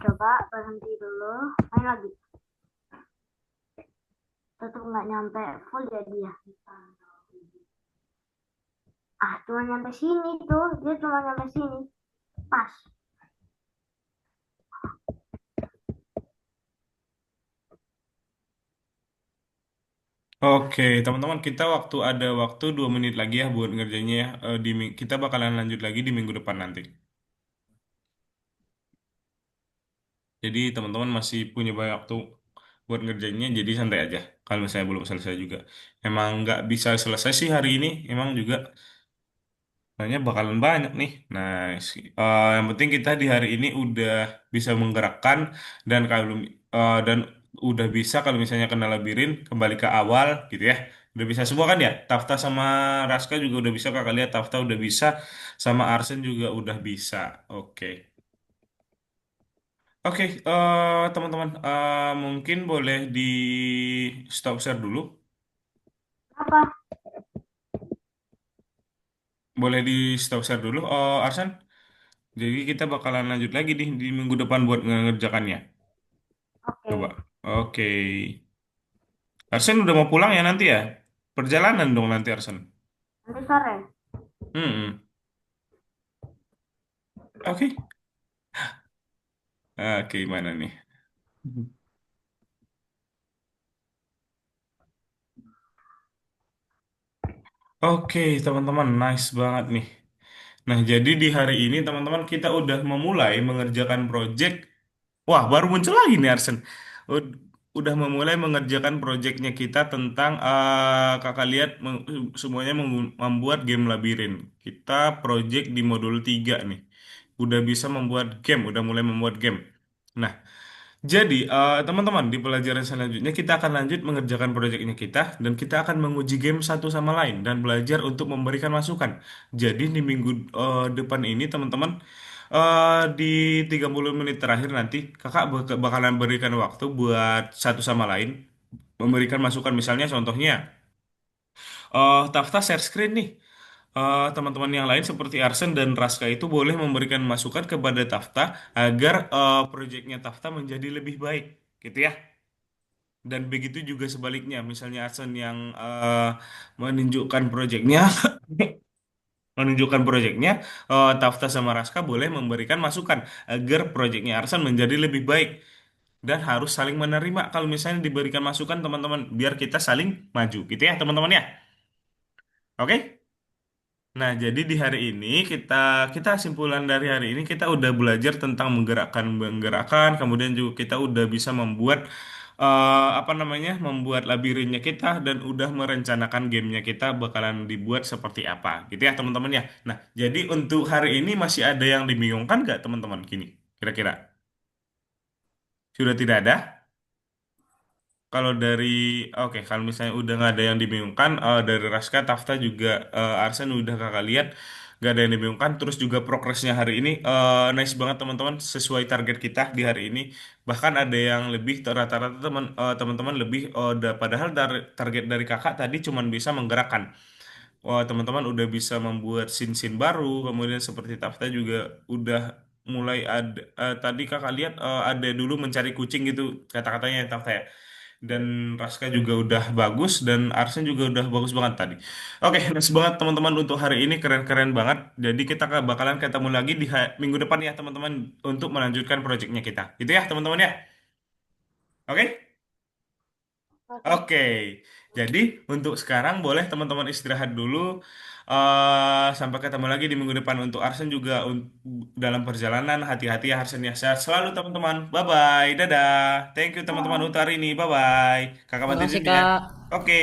coba berhenti dulu. Main lagi. Tetap nggak nyampe full jadi ya. Ah, cuma nyampe sini tuh. Dia cuma nyampe sini. Pas. Oke, teman-teman, kita ada waktu 2 menit lagi ya buat ngerjainnya ya. Kita bakalan lanjut lagi di minggu depan nanti. Jadi teman-teman masih punya banyak waktu buat ngerjainnya, jadi santai aja. Kalau misalnya belum selesai juga. Emang nggak bisa selesai sih hari ini, emang juga soalnya bakalan banyak nih. Nah, yang penting kita di hari ini udah bisa menggerakkan dan kalau dan udah bisa kalau misalnya kena labirin kembali ke awal gitu ya. Udah bisa semua kan ya? Tafta sama Raska juga udah bisa, kakak lihat Tafta udah bisa, sama Arsen juga udah bisa. Oke. Oke, teman-teman, mungkin boleh di stop share dulu. Apa? Boleh di stop share dulu, Arsen. Jadi kita bakalan lanjut lagi di minggu depan buat ngerjakannya. Coba. Oke. Oke. Arsen udah mau pulang ya nanti ya? Perjalanan dong nanti Arsen. Nanti sore. Hmm. Oke. Oke, gimana nih? Oke, teman-teman, nice banget nih. Nah, jadi di hari ini teman-teman kita udah memulai mengerjakan project. Wah, baru muncul lagi nih Arsen. udah memulai mengerjakan proyeknya kita tentang kakak lihat semuanya membuat game labirin. Kita proyek di modul 3 nih. Udah bisa membuat game, udah mulai membuat game. Nah, jadi, teman-teman, di pelajaran selanjutnya kita akan lanjut mengerjakan proyeknya kita dan kita akan menguji game satu sama lain dan belajar untuk memberikan masukan. Jadi di minggu depan ini, teman-teman, di 30 menit terakhir nanti kakak bakalan berikan waktu buat satu sama lain memberikan masukan. Misalnya contohnya, Tafta share screen nih. Teman-teman yang lain seperti Arsen dan Raska itu boleh memberikan masukan kepada Tafta agar proyeknya Tafta menjadi lebih baik, gitu ya. Dan begitu juga sebaliknya, misalnya Arsen yang menunjukkan proyeknya, Tafta sama Raska boleh memberikan masukan agar proyeknya Arsen menjadi lebih baik. Dan harus saling menerima kalau misalnya diberikan masukan teman-teman, biar kita saling maju, gitu ya teman-teman ya. Oke? Nah, jadi di hari ini kita kita simpulan dari hari ini kita udah belajar tentang menggerakkan, kemudian juga kita udah bisa membuat apa namanya, membuat labirinnya kita dan udah merencanakan gamenya kita bakalan dibuat seperti apa, gitu ya teman-teman ya. Nah, jadi untuk hari ini masih ada yang dibingungkan nggak teman-teman? Gini, kira-kira sudah tidak ada? Kalau dari, oke, kalau misalnya udah nggak ada yang dibingungkan, dari Raska, Tafta juga, Arsen udah kakak lihat, nggak ada yang dibingungkan. Terus juga progresnya hari ini, nice banget teman-teman, sesuai target kita di hari ini. Bahkan ada yang lebih, rata-rata teman-teman lebih, padahal target dari kakak tadi cuman bisa menggerakkan. Wah, teman-teman udah bisa membuat scene-scene baru, kemudian seperti Tafta juga udah mulai ada, tadi kakak lihat ada dulu mencari kucing gitu kata-katanya Tafta ya. Dan Raska juga udah bagus dan Arsen juga udah bagus banget tadi. Oke, nice banget teman-teman untuk hari ini, keren-keren banget. Jadi kita bakalan ketemu lagi di minggu depan ya teman-teman untuk melanjutkan proyeknya kita. Gitu ya teman-teman ya. Oke? Oke. Oke, jadi untuk sekarang boleh teman-teman istirahat dulu. Sampai ketemu lagi di minggu depan untuk Arsen juga dalam perjalanan. Hati-hati ya Arsen ya. Sehat selalu teman-teman. Bye-bye. Dadah. Thank you teman-teman untuk hari ini. Bye-bye. Kakak bantu Makasih izin ya. Kak. Oke.